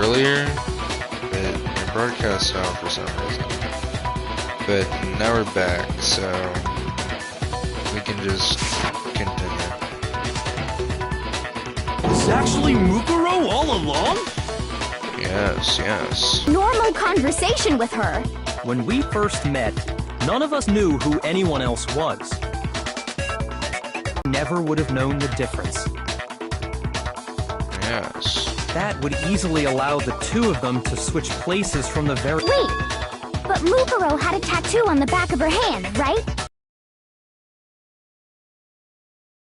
earlier, but it broadcast out for some reason. But now we're back, so we can just continue. It's actually Mukuro all along? Yes, yes. Normal conversation with her. When we first met, none of us knew who anyone else was. Never would have known the difference. Yes. That would easily allow the two of them to switch places from the very— Wait, but Mukuro had a tattoo on the back of her hand, right?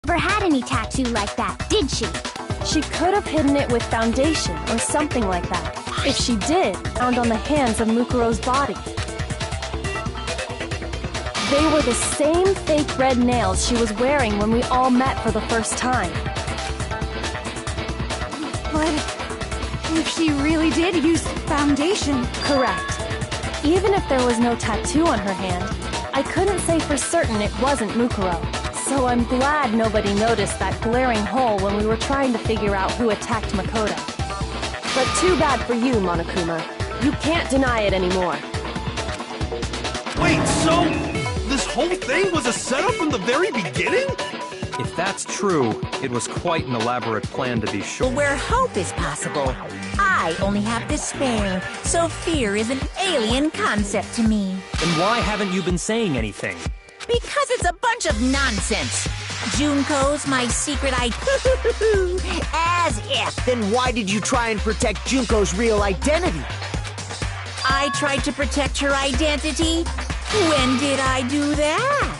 Never had any tattoo like that, did she? She could have hidden it with foundation or something like that. If she did, found on the hands of Mukuro's body. They were the same fake red nails she was wearing when we all met for the first time. But if she really did use foundation... Correct. Even if there was no tattoo on her hand, I couldn't say for certain it wasn't Mukuro. So I'm glad nobody noticed that glaring hole when we were trying to figure out who attacked Makoto. But too bad for you, Monokuma. You can't deny it anymore. Wait, so this whole thing was a setup from the very beginning? If that's true, it was quite an elaborate plan to be sure. Where hope is possible, I only have despair, so fear is an alien concept to me. Then why haven't you been saying anything? Because it's a bunch of nonsense. Junko's my secret as if. Then why did you try and protect Junko's real identity? I tried to protect her identity. When did I do that?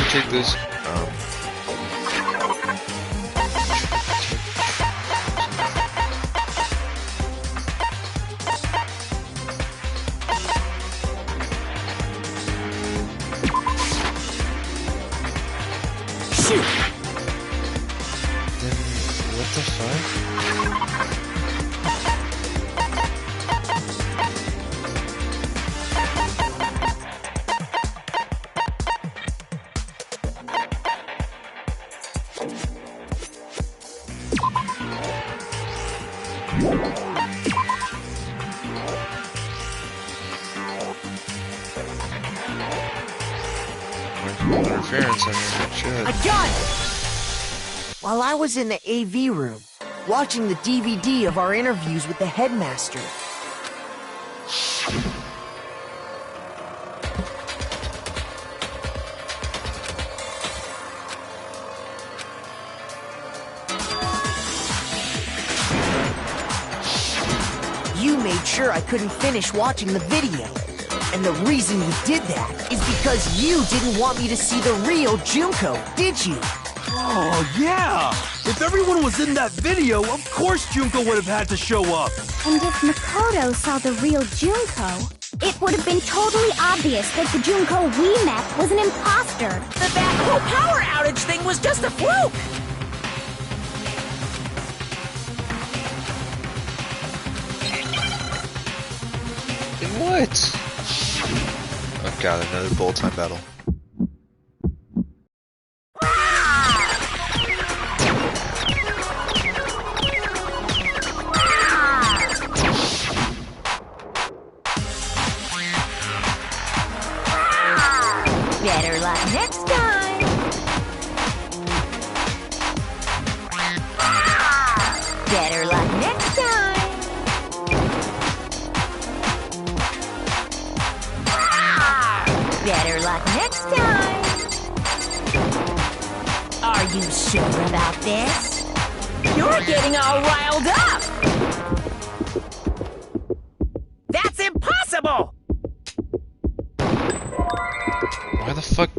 Take this. Shoot! Then what the fuck? Interference, I mean, shit. I got it! While I was in the AV room, watching the DVD of our interviews with the headmaster. You made sure I couldn't finish watching the video. And the reason you did that is because you didn't want me to see the real Junko, did you? Oh, yeah! If everyone was in that video, of course Junko would have had to show up! And if Makoto saw the real Junko, it would have been totally obvious that the Junko we met was an imposter. That whole power outage thing was just a fluke! What? Oh god, another bullet time battle. Better luck next time! Better luck next time! Better luck next time! Are you sure about this? You're getting all riled up! That's impossible! Why the fuck?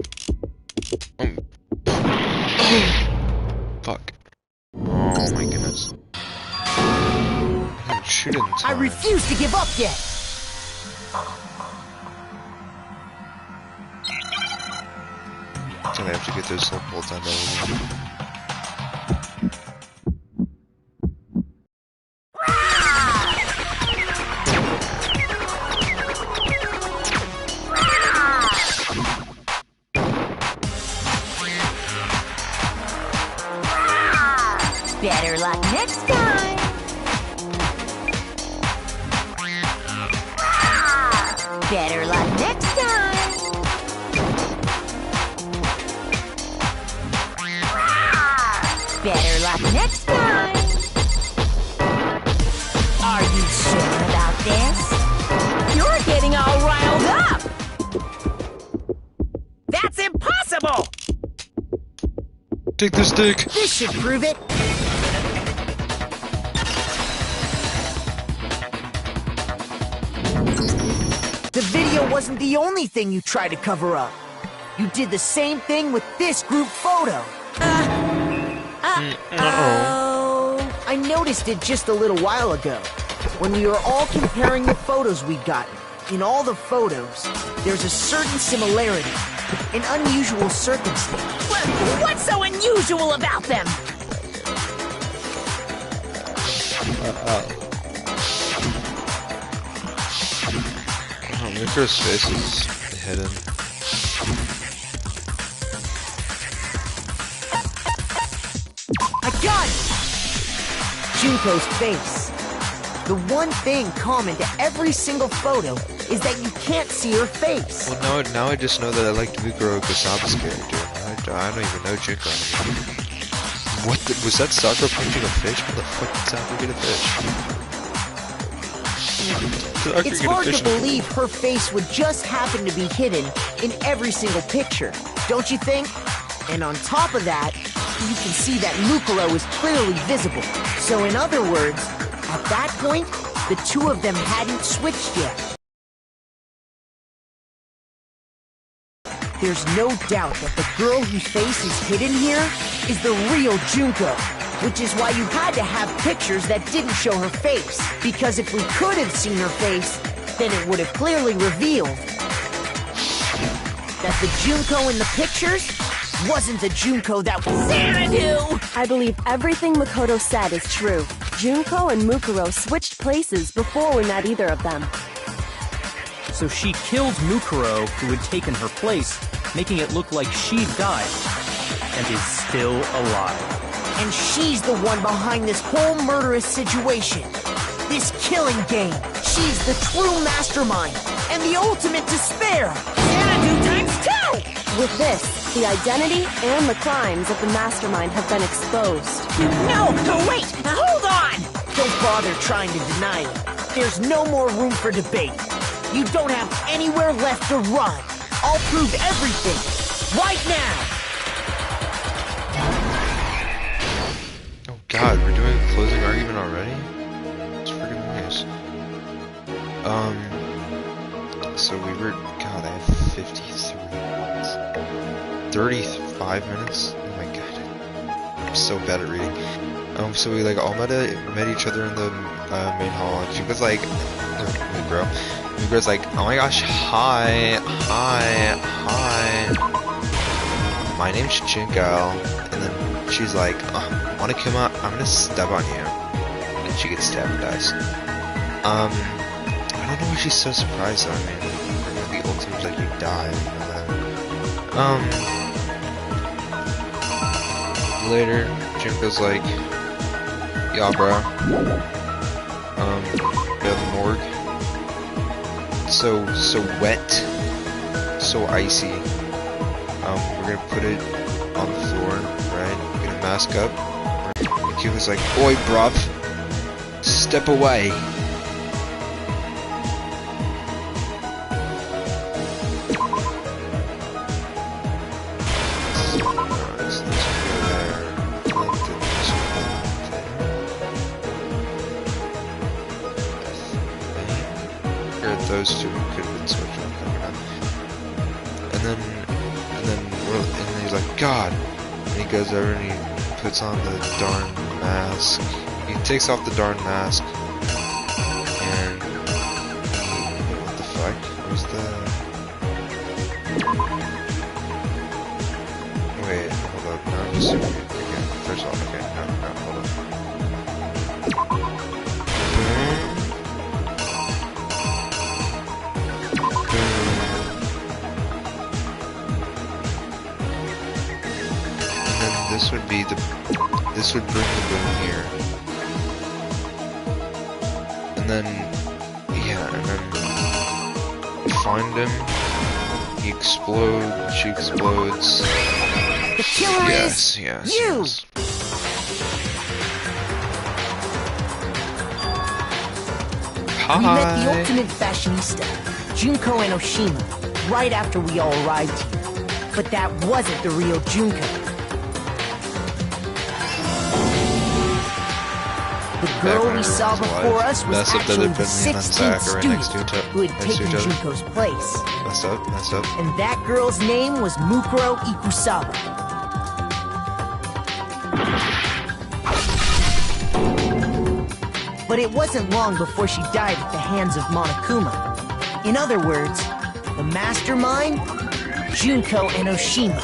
Fuck. Oh my goodness. I didn't shoot it in I time. refuse to give up yet! And I have to get this whole time battle. next time. Better luck next time. Better luck next time. Are you sure about this? You're getting all riled up! That's impossible! Take the stick. This should prove it. The video wasn't the only thing you tried to cover up. You did the same thing with this group photo. Oh. I noticed it just a little while ago, when we were all comparing the photos we'd gotten. In all the photos, there's a certain similarity, an unusual circumstance. What's so unusual about them? Oh, Miko's face is hidden. I got it! Junko's face. The one thing common to every single photo is that you can't see her face. Well, now I just know that I liked Mukuro Kasaba's character. I don't even know Junko anymore. What was that Sakura punching a fish? What the fuck did Sakura get a fish? It's hard to believe her face would just happen to be hidden in every single picture, don't you think? And on top of that, you can see that Mukuro is clearly visible. So in other words, at that point, the two of them hadn't switched yet. There's no doubt that the girl whose face is hidden here is the real Junko, which is why you had to have pictures that didn't show her face. Because if we could have seen her face, then it would have clearly revealed that the Junko in the pictures wasn't the Junko that was Xanadu! I believe everything Makoto said is true. Junko and Mukuro switched places before we met either of them. So she killed Mukuro, who had taken her place, making it look like she'd died, and is still alive. And she's the one behind this whole murderous situation. This killing game. She's the true mastermind and the ultimate despair. Xanadu times two! With this, the identity and the crimes of the mastermind have been exposed. No, wait, hold on! Don't bother trying to deny it. There's no more room for debate. You don't have anywhere left to run. I'll prove everything right now. Oh god, we're doing a closing argument already? It's freaking nice. So we were, god, I have 53 minutes. 35 minutes? Oh my god. I'm so bad at reading. So we like all met each other in the main hall, and she was like, hey bro. Mikuro's like, oh my gosh, hi. My name's Junko. And then she's like, oh, wanna come out? I'm gonna step on you. And she gets stabbed and dies. I don't know why she's so surprised though. I mean, the ultimate like, you die. Later, Junko's like, yeah bro. The morgue. So wet, so icy. We're gonna put it on the floor, right? We're gonna mask up. He was like, "Oi, bruv, step away." Those two could have been switched on. And then he's like, God! And he goes over and he puts on the darn mask. He takes off the darn mask. And what the fuck? Where's the... Wait, hold up. No, I'm just again. First of all, okay, no, hold up. This would bring the boom here, then, yeah, and then find him. He explodes, she explodes. The killer Yes, is yes, you! yes. We met the Hi. ultimate fashionista, Junko and Oshima, right after we all arrived here. But that wasn't the real Junko. The girl we saw before us was Messed up that actually they the put me and 16th Zach right student next to each other- who had next to taken each other. Junko's place. Messed up, messed up. And that girl's name was Mukuro Ikusawa. But it wasn't long before she died at the hands of Monokuma. In other words, the mastermind, Junko and Oshima.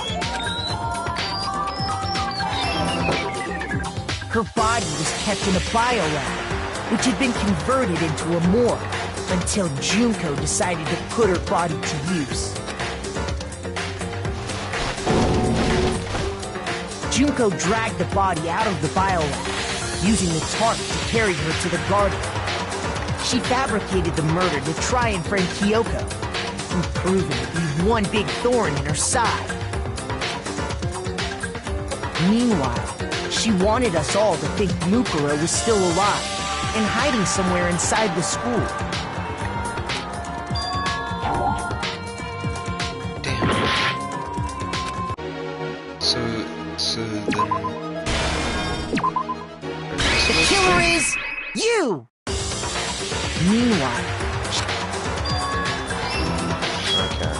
Her body was kept in a biolab, which had been converted into a morgue, until Junko decided to put her body to use. Junko dragged the body out of the biolab, using the tarp to carry her to the garden. She fabricated the murder to try and frame Kyoko, proving to be one big thorn in her side. Meanwhile, she wanted us all to think Mukuro was still alive and hiding somewhere inside the school. Damn. So then... The killer is you! Meanwhile, Okay.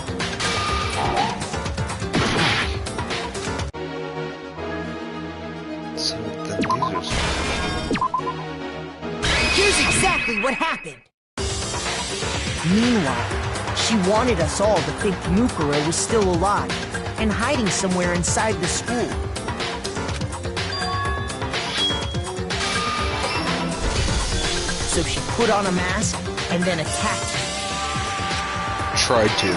So then these are some... here's exactly what happened. Meanwhile, she wanted us all to think Mukuro was still alive and hiding somewhere inside the school. So she put on a mask and then attacked me. Tried to.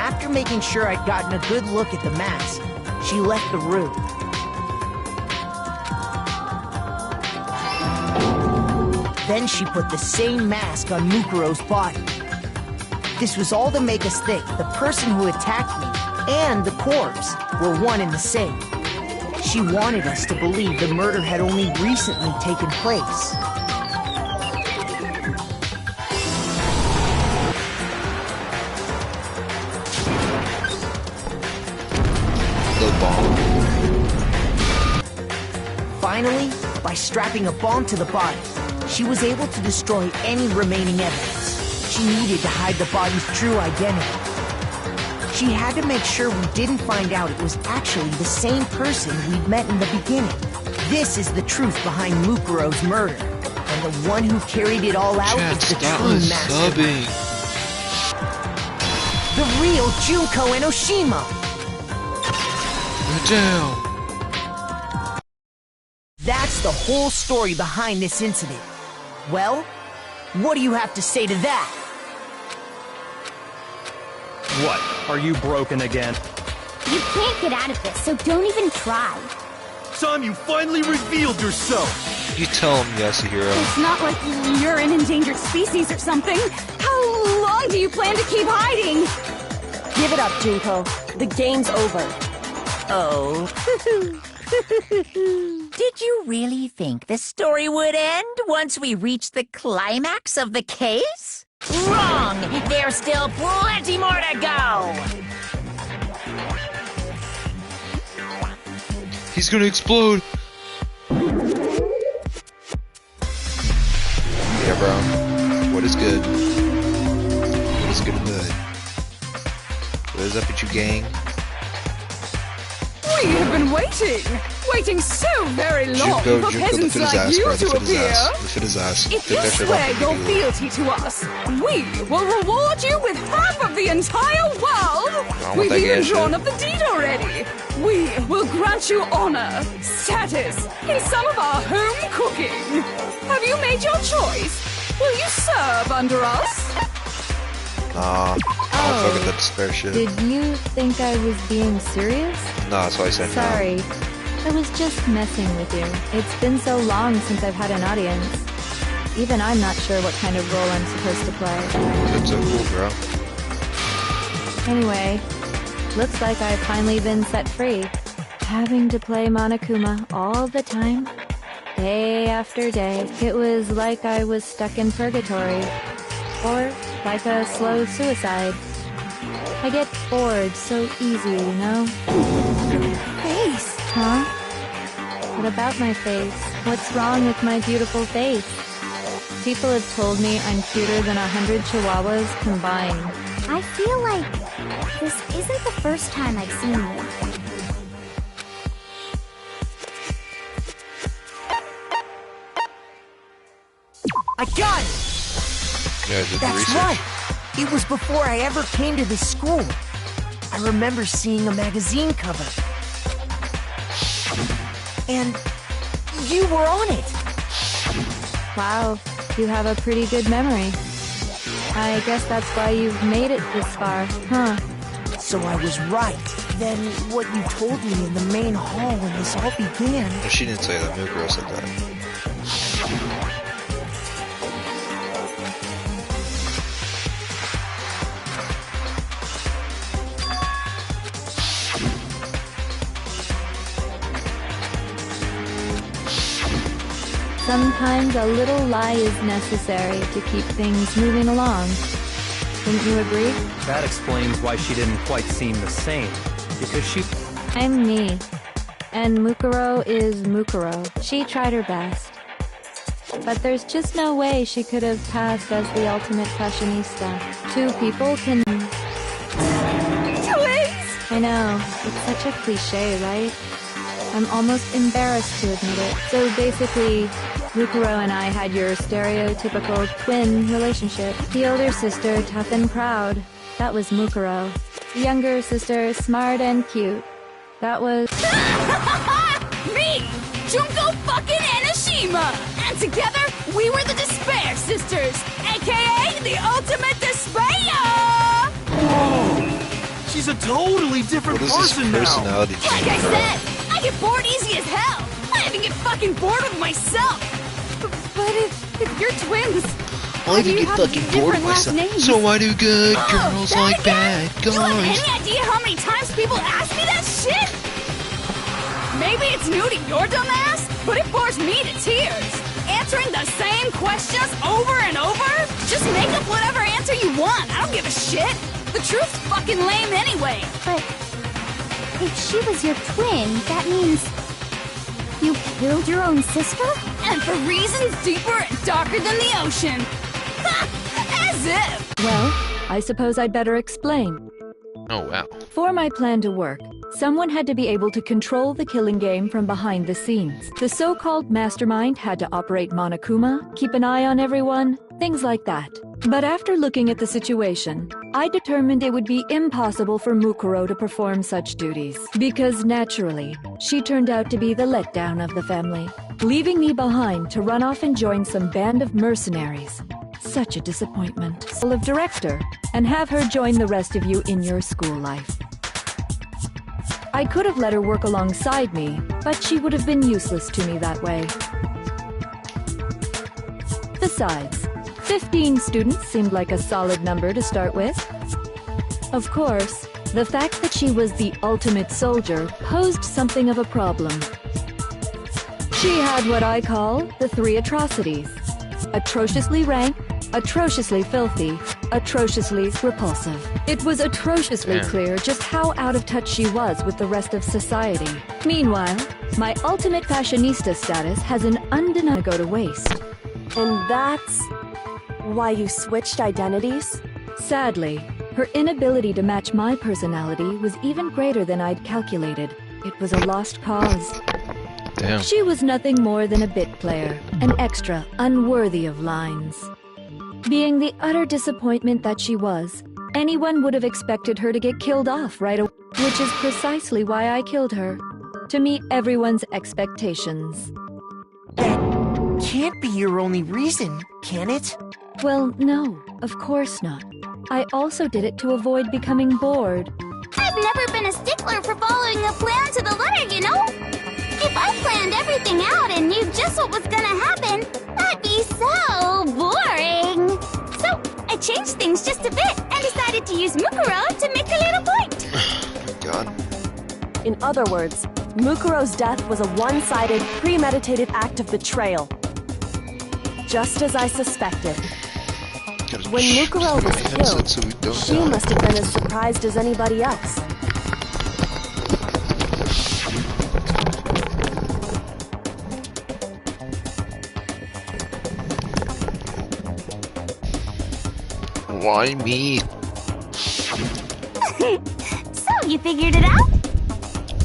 After making sure I'd gotten a good look at the mask, she left the room. Then she put the same mask on Mukuro's body. This was all to make us think the person who attacked me and the corpse were one and the same. She wanted us to believe the murder had only recently taken place. The bomb. Finally, by strapping a bomb to the body, she was able to destroy any remaining evidence. She needed to hide the body's true identity. She had to make sure we didn't find out it was actually the same person we'd met in the beginning. This is the truth behind Mukuro's murder. And the one who carried it all out is the that true was mastermind. subbing. The real Junko and Oshima. Damn. That's the whole story behind this incident. Well, what do you have to say to that? What? Are you broken again? You can't get out of this, so don't even try. Tom, you finally revealed yourself! You tell him, Yasuhiro. It's not like you're an endangered species or something. How long do you plan to keep hiding? Give it up, Junko. The game's over. Oh. Did you really think the story would end once we reached the climax of the case? Wrong! There's still plenty more to go! He's gonna explode. Yeah, bro. What is good? What is good and good? What is up with you, gang? We have been waiting so very long for Junko, peasants look at his like ass, you bro. to Look at his appear. ass. Look at his ass. If Take you that shit swear off. your fealty to us, we will reward you with half of the entire world. want We've that even gay drawn shit. up the deed already. We will grant you honor, status, and some of our home cooking. Have you made your choice? Will you serve under us? Nah, I don't fuck with that despair shit. Did you think I was being serious? Nah, that's why I said no. Sorry. I was just messing with you. It's been so long since I've had an audience. Even I'm not sure what kind of role I'm supposed to play. That's so cool, bro. Anyway, looks like I've finally been set free. Having to play Monokuma all the time, day after day, it was like I was stuck in purgatory. Or like a slow suicide. I get bored so easy, you know? Face! Huh? What about my face? What's wrong with my beautiful face? People have told me I'm cuter than 100 chihuahuas combined. I feel like this isn't the first time I've seen you. I got it! Yeah, I did the That's research. right! It was before I ever came to this school. I remember seeing a magazine cover. And you were on it! Wow, you have a pretty good memory. I guess that's why you've made it this far, huh? So I was right. Then what you told me in the main hall when this all began... No, she didn't say that. Mukuro said that. Sometimes a little lie is necessary to keep things moving along. Wouldn't you agree? That explains why she didn't quite seem the same. Because she... I'm me. And Mukuro is Mukuro. She tried her best. But there's just no way she could have passed as the ultimate fashionista. Two people can... Twins! I know, it's such a cliche, right? I'm almost embarrassed to admit it. So basically, Mukuro and I had your stereotypical twin relationship. The older sister, tough and proud. That was Mukuro. The younger sister, smart and cute. That was... Me! Junko fucking Enoshima! And together, we were the Despair Sisters, aka the Ultimate Despair! Whoa! She's a totally different What is this person now! personality Like change I for her? said, I get bored easy as hell! I even get fucking bored with myself! But if you're twins, I even get fucking bored of myself. So why do good girls like bad You have guys? any idea how many times people ask me that shit? Maybe it's new to your dumb ass, but it bores me to tears. Answering the same questions over and over? Just make up whatever answer you want. I don't give a shit. The truth's fucking lame anyway. But if she was your twin, that means you killed your own sister? And for reasons deeper and darker than the ocean. Ha! As if. Well, I suppose I'd better explain. Oh wow. For my plan to work, someone had to be able to control the killing game from behind the scenes. The so-called mastermind had to operate Monokuma, keep an eye on everyone, things like that. But after looking at the situation, I determined it would be impossible for Mukuro to perform such duties. Because naturally, she turned out to be the letdown of the family, leaving me behind to run off and join some band of mercenaries. Such a disappointment. Full of director, and have her join the rest of you in your school life. I could have let her work alongside me, but she would have been useless to me that way. Besides, 15 students seemed like a solid number to start with. Of course, the fact that she was the ultimate soldier posed something of a problem. She had what I call the three atrocities. Atrociously rank, atrociously filthy, atrociously repulsive. It was atrociously clear just how out of touch she was with the rest of society. Meanwhile, my ultimate fashionista status has an undeniable go to waste. And that's why you switched identities? Sadly, her inability to match my personality was even greater than I'd calculated. It was a lost cause. Damn. She was nothing more than a bit player, an extra unworthy of lines. Being the utter disappointment that she was, anyone would have expected her to get killed off right away, which is precisely why I killed her, to meet everyone's expectations. That can't be your only reason, can it? Well, no, of course not. I also did it to avoid becoming bored. I've never been a stickler for following a plan to the letter, you know? If I planned everything out and knew just what was gonna happen, I'd be so In other words, Mukuro's death was a one-sided, premeditated act of betrayal. Just as I suspected. When Mukuro was killed, she must have been as surprised as anybody else. Why me? So, you figured it out?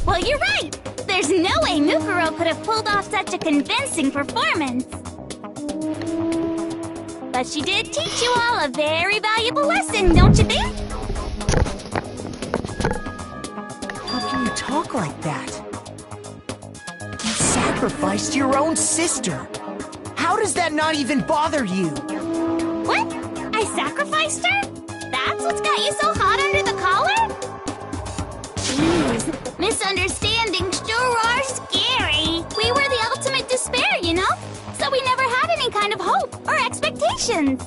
Well, you're right! There's no way Mukuro could have pulled off such a convincing performance. But she did teach you all a very valuable lesson, don't you think? How can you talk like that? You sacrificed your own sister. How does that not even bother you? What? I sacrificed her? That's what's got you so hot under the collar? Jeez, misunderstandings sure are scary. We were the ultimate despair, you know? So we never had any kind of hope or expectations.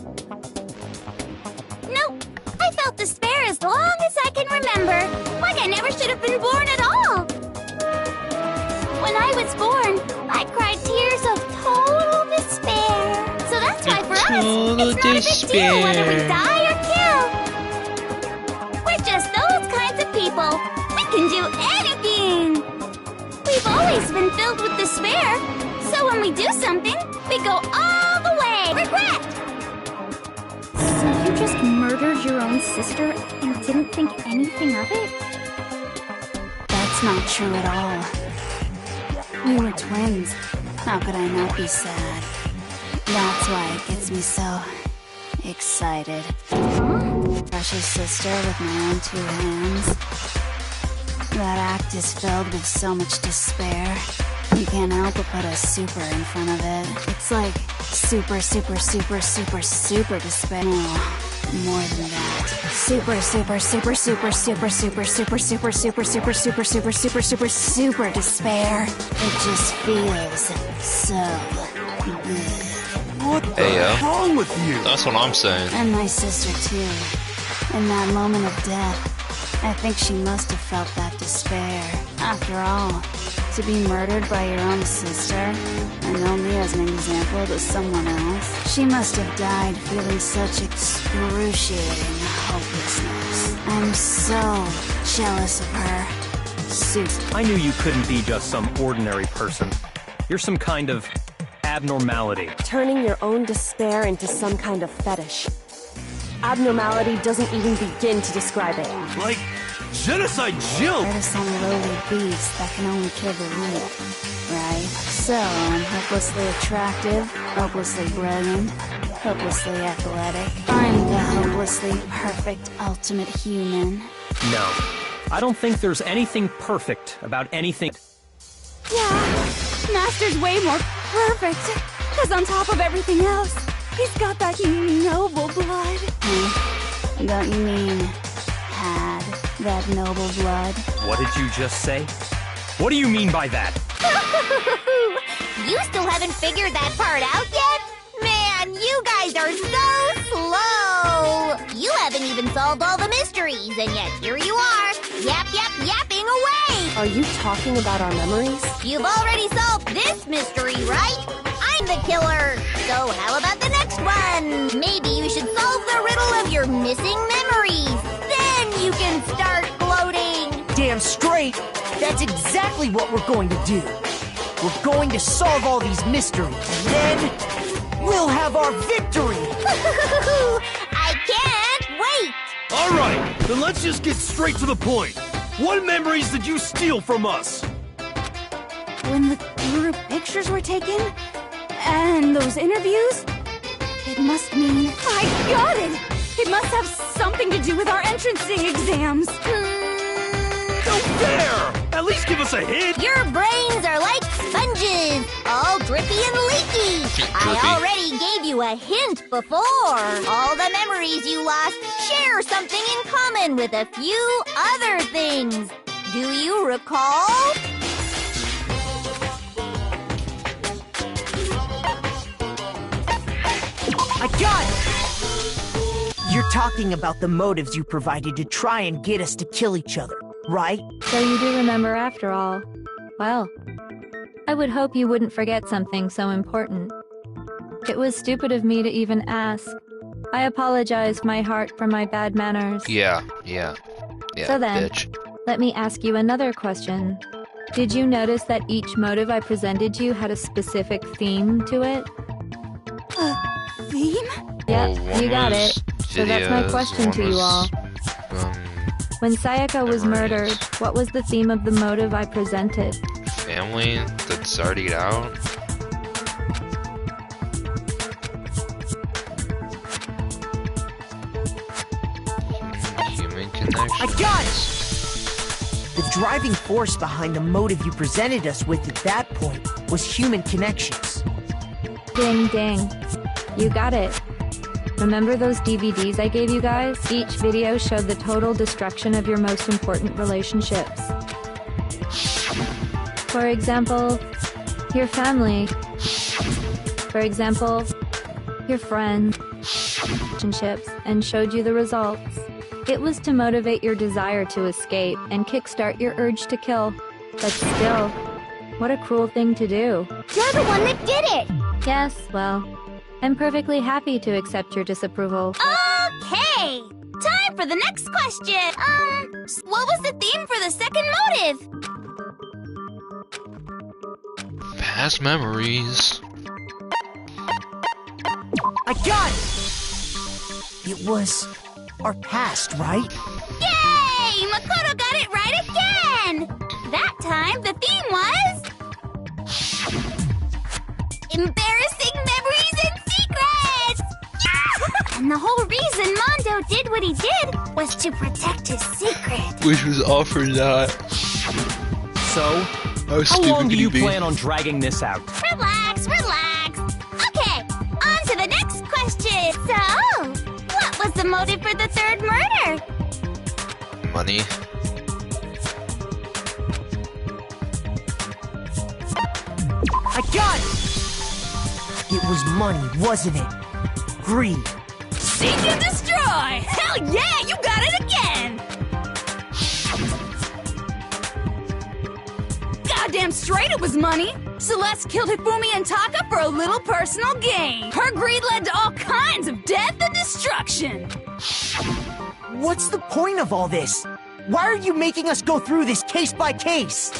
Nope, I felt despair as long as I can remember. Like I never should have been born at all. When I was born, I cried tears of total despair. So that's why for us, it's not a big deal whether we die or kill. We're just those kinds of people. We can do anything. We've always been filled with despair. So when we do something, we go all the way. Regret! So you just murdered your own sister and didn't think anything of it? That's not true at all. We were twins. How could I not be sad? That's why it gets me so excited. Precious sister with my own two hands. That act is filled with so much despair. You can't help but put a super in front of it. It's like super, super, super, super, super despair. No, more than that. Super, super, super, super, super, super, super, super, super, super, super, super, super, super, super despair. It just feels so good. What the hell's wrong with you? That's what I'm saying. And my sister too. In that moment of death, I think she must have felt that despair. After all, to be murdered by your own sister, and only as an example to someone else, she must have died feeling such excruciating hopelessness. I'm so jealous of her. I knew you couldn't be just some ordinary person. You're some kind of abnormality. Turning your own despair into some kind of fetish. Abnormality doesn't even begin to describe it. Like Genocide Jill! They're some lowly beast that can only kill the weak, right? So, I'm hopelessly attractive, hopelessly brilliant, hopelessly athletic. I'm the hopelessly perfect ultimate human. No, I don't think there's anything perfect about anything. Yeah, Master's way more perfect. Because on top of everything else, he's got that noble blood. Don't you mean had that noble blood? What did you just say? What do you mean by that? You still haven't figured that part out yet? Man, you guys are so slow! You haven't even solved all the mysteries, and yet here you are, yapping away! Are you talking about our memories? You've already solved this mystery, right? I'm the killer! So how about the next one? Maybe you should solve the riddle of your missing memories. Then you can start gloating! Damn straight! That's exactly what we're going to do. We're going to solve all these mysteries, and then we'll have our victory! I can't wait! Alright, then let's just get straight to the point. What memories did you steal from us? When the group pictures were taken, and those interviews, it must mean... I got it! It must have something to do with our entrancing exams. No fair! At least give us a hint! Your brains are like sponges, all drippy and leaky. I already gave you a hint before. All the memories you lost share something in common with a few other things. Do you recall? I got it! You're talking about the motives you provided to try and get us to kill each other. right? So you do remember after all. Well, I would hope you wouldn't forget something so important. It was stupid of me to even ask. I apologize, my heart, for my bad manners. Yeah, So then, bitch. let me ask you another question. Did you notice that each motive I presented you had a specific theme to it? Theme? Yep, Well, you got one it. was So that's my videos, question one to you was, all. When Sayaka was memories. murdered, what was the theme of the motive I presented? Family that started out. Human connection. I got it! The driving force behind the motive you presented us with at that point was human connections. Ding ding. You got it. Remember those DVDs I gave you guys? Each video showed the total destruction of your most important relationships. For example, your family. For example, your friends. Relationships, and showed you the results. It was to motivate your desire to escape and kickstart your urge to kill. But still, what a cruel thing to do. You're the one that did it! Yes, well, I'm perfectly happy to accept your disapproval. Okay! Time for the next question! What was the theme for the second motive? Past memories. I got it! It was our past, right? Yay! Makoto got it right again! That time, the theme was... embarrassing memories and secrets! And the whole reason Mondo did what he did was to protect his secret. Which was all for that. So, how long do you plan on dragging this out? Relax, relax. Okay, on to the next question. So, what was the motive for the third murder? Money. I got it! It was money, wasn't it? Greed. Seek and destroy! Hell yeah, you got it again! Goddamn straight it was money! Celeste killed Hifumi and Taka for a little personal gain. Her greed led to all kinds of death and destruction. What's the point of all this? Why are you making us go through this case by case?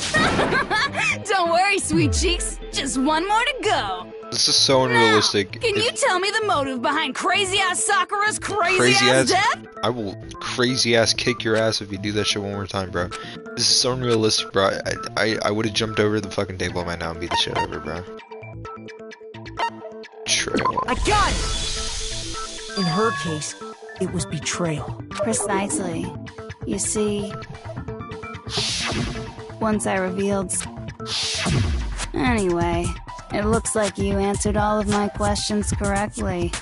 Don't worry, sweet cheeks. Just one more to go. This is so unrealistic. Now, can you tell me the motive behind crazy-ass Sakura's crazy-ass death? I will crazy-ass kick your ass if you do that shit one more time, bro. This is so unrealistic, bro. I would have jumped over the fucking table by now and beat the shit out of her, bro. Trail. I got it! In her case, it was betrayal. Precisely. You see, once I revealed... Anyway, it looks like you answered all of my questions correctly.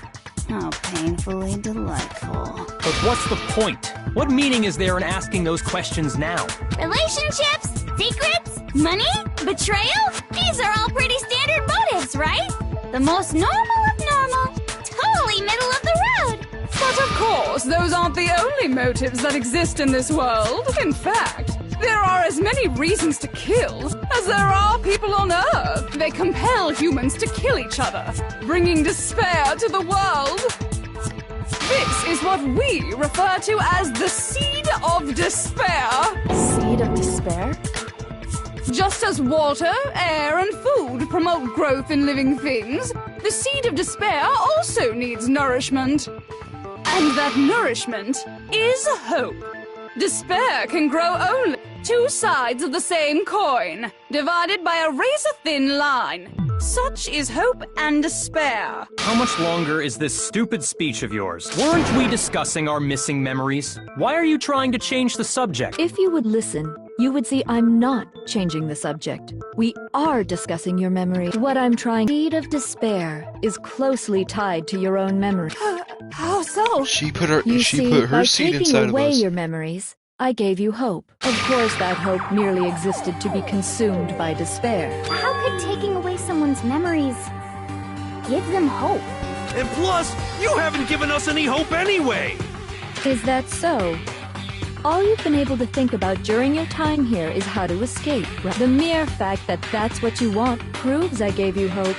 How painfully delightful. But what's the point? What meaning is there in asking those questions now? Relationships? Secrets? Money? Betrayal? These are all pretty standard motives, right? The most normal of normal. Totally middle of the road. But of course, those aren't the only motives that exist in this world. In fact, there are as many reasons to kill as there are people on Earth. They compel humans to kill each other, bringing despair to the world. This is what we refer to as the seed of despair. Seed of despair? Just as water, air, and food promote growth in living things, the seed of despair also needs nourishment. And that nourishment is hope. Despair can grow only two sides of the same coin, divided by a razor-thin line. Such is hope and despair. How much longer is this stupid speech of yours? Weren't we discussing our missing memories? Why are you trying to change the subject? If you would listen, you would see I'm not changing the subject. We are discussing your memory. What I'm trying... Seed of despair is closely tied to your own memory. How so? She put her You see, by seed taking inside of away us. your memories, I gave you hope. Of course, that hope merely existed to be consumed by despair. How could taking away someone's memories give them hope? And plus, you haven't given us any hope anyway! Is that so? All you've been able to think about during your time here is how to escape. The mere fact that that's what you want proves I gave you hope.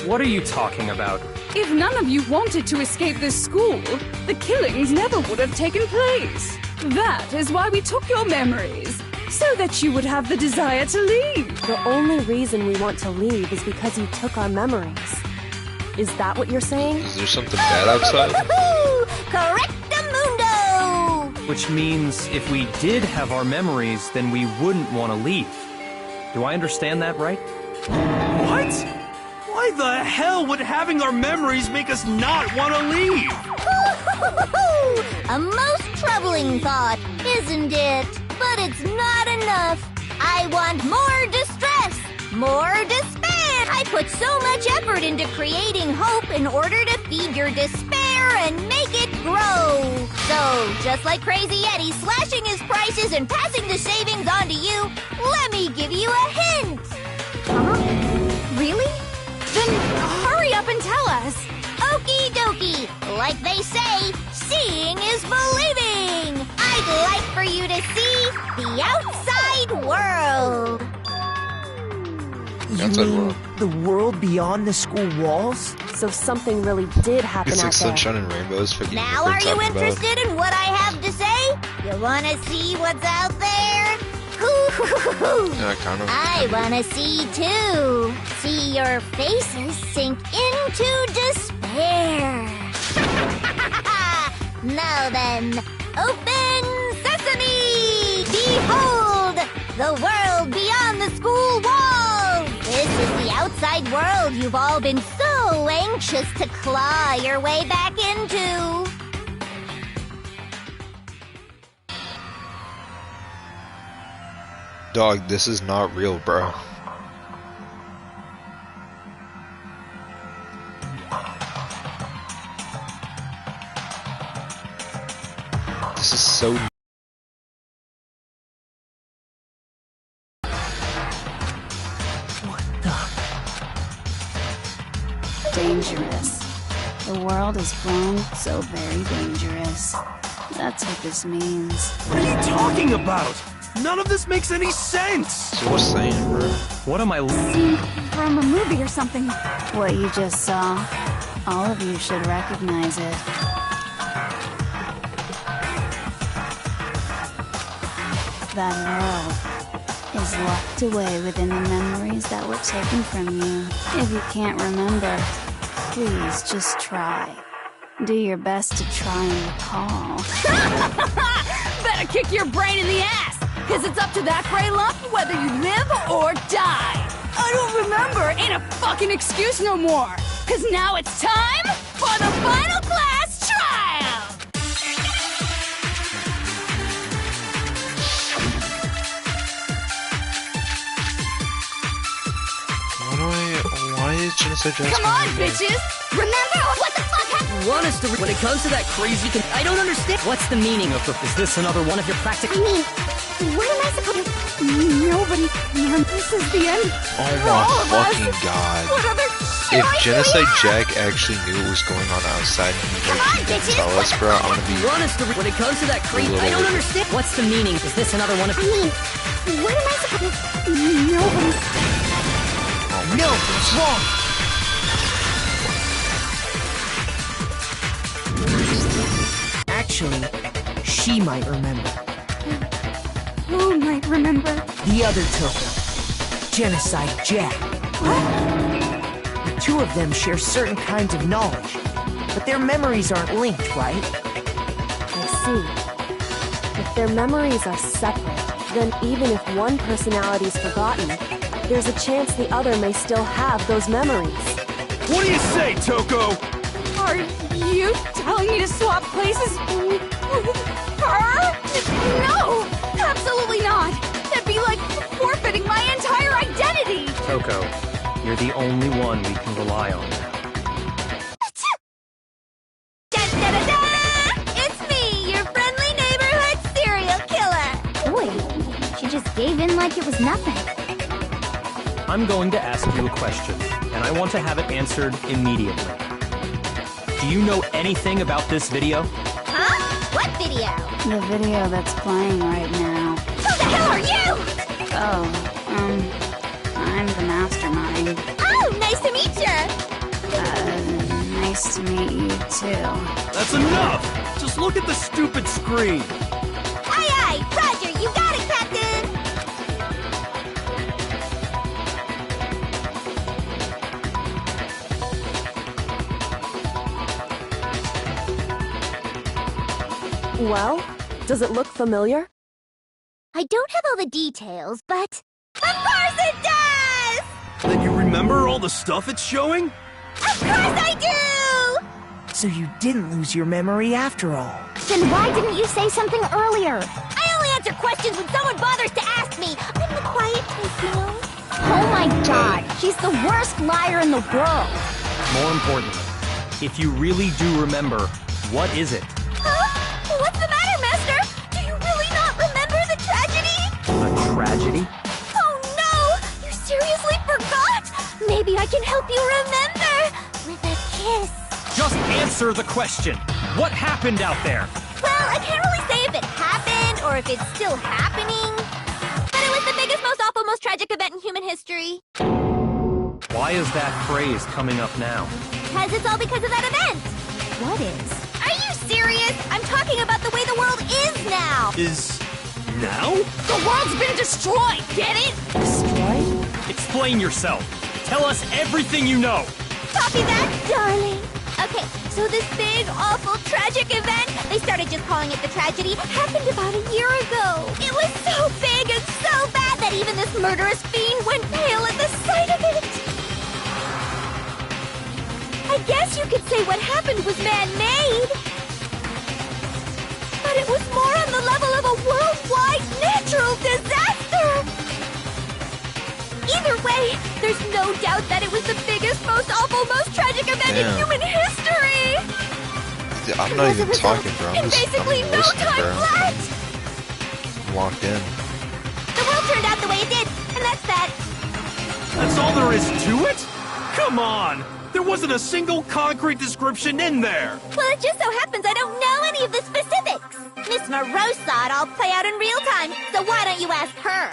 What are you talking about? If none of you wanted to escape this school, the killings never would have taken place. That is why we took your memories, so that you would have the desire to leave. The only reason we want to leave is because you took our memories. Is that what you're saying? Is there something bad outside? Correctamundo! Which means if we did have our memories, then we wouldn't want to leave. Do I understand that right? What? Why the hell would having our memories make us not want to leave? A most troubling thought, isn't it? But it's not enough. I want more distress, more despair. I put so much effort into creating hope in order to feed your despair and make it grow. So, just like Crazy Eddie slashing his prices and passing the savings on to you, let me give you a hint. Huh? Really? Then hurry up and tell us. Okie dokie. Like they say, seeing is believing. I'd like for you to see the outside world. You Outside mean world. the world beyond the school walls? So something really did happen It's out like there. sunshine and rainbows. For Now are you interested in what I have to say? You wanna see what's out there? Yeah, kind of. I wanna see too. See your faces sink into despair. Now then, open sesame! Behold, the world beyond the school walls! This is the outside world you've all been so anxious to claw your way back into. Dog, this is not real, bro. This is so. What the? Dangerous. The world has grown so very dangerous. That's what this means. What are you talking about? None of this makes any sense! So what's saying, bro? What am I... Scene from a movie or something. What you just saw, all of you should recognize it. That world is locked away within the memories that were taken from you. If you can't remember, please just try. Do your best to try and recall. Better kick your brain in the ass, because it's up to that gray lump whether you live or die. I don't remember ain't a fucking excuse no more, because now it's time for the final class trial! Why is Genocide Jack? Come on, bitches! Remember what the fuck happened? You want us to when it comes to that crazy I don't understand. What's the meaning of Is this another one of your practical... I mean, what am I supposed to... Nobody, man, this is the end. Oh for all of my us. fucking god. What other shit If do I Genocide have? Jack actually knew what was going on outside and he Come on, didn't bitches, tell us, bro, I'm gonna be... You want us to when it comes to that crazy I don't understand. What's the meaning? Is this another one of... I mean, what am I supposed to... Nobody... No, it's wrong! Actually, she might remember. Who might remember? The other Toko. Genocide Jack. The two of them share certain kinds of knowledge, but their memories aren't linked, right? I see. If their memories are separate, then even if one personality's forgotten, there's a chance the other may still have those memories. What do you say, Toko? Are you telling me to swap places with her? No! Absolutely not! That'd be like forfeiting my entire identity! Toko, you're the only one we can rely on now. Da-da-da-da! It's me, your friendly neighborhood serial killer! Boy, she just gave in like it was nothing. I'm going to ask you a question, and I want to have it answered immediately. Do you know anything about this video? Huh? What video? The video that's playing right now. Who the hell are you? I'm the mastermind. Oh, nice to meet you. Nice to meet you too. That's enough! Just look at the stupid screen. Aye, aye, Roger, you got it, Captain. Well, does it look familiar? I don't have all the details, but... Of course it does! Then you remember all the stuff it's showing? Of course I do! So you didn't lose your memory after all. Then why didn't you say something earlier? I only answer questions when someone bothers to ask me. I'm the quiet type, you know? Oh my god, she's the worst liar in the world! More importantly, if you really do remember, what is it? Huh? What's the matter, Master? Do you really not remember the tragedy? A tragedy? Oh no! You seriously forgot? Maybe I can help you remember with a kiss. Just answer the question. What happened out there? Well, I can't really say if it happened or if it's still happening. But it was the biggest, most awful, most tragic event in human history. Why is that phrase coming up now? Because it's all because of that event. What is? Are you serious? I'm talking about the way the world is now. Is... now? The world's been destroyed, get it? Destroyed? Explain yourself. Tell us everything you know. Copy that, darling. Okay, so this big, awful, tragic event, they started just calling it the tragedy, happened about a year ago. It was so big and so bad that even this murderous fiend went pale at the sight of it. I guess you could say what happened was man-made. But it was more on the level of a worldwide natural disaster. Either way, there's no doubt that it was the biggest, most awful, most tragic event in human history! I'm not even talking, bro. I'm just basically no listening, time bro. flat! I'm locked in. The world turned out the way it did, and that's that. That's all there is to it? Come on! There wasn't a single concrete description in there! Well, it just so happens I don't know any of the specifics. Miss Moreau saw it all play out in real time, so why don't you ask her?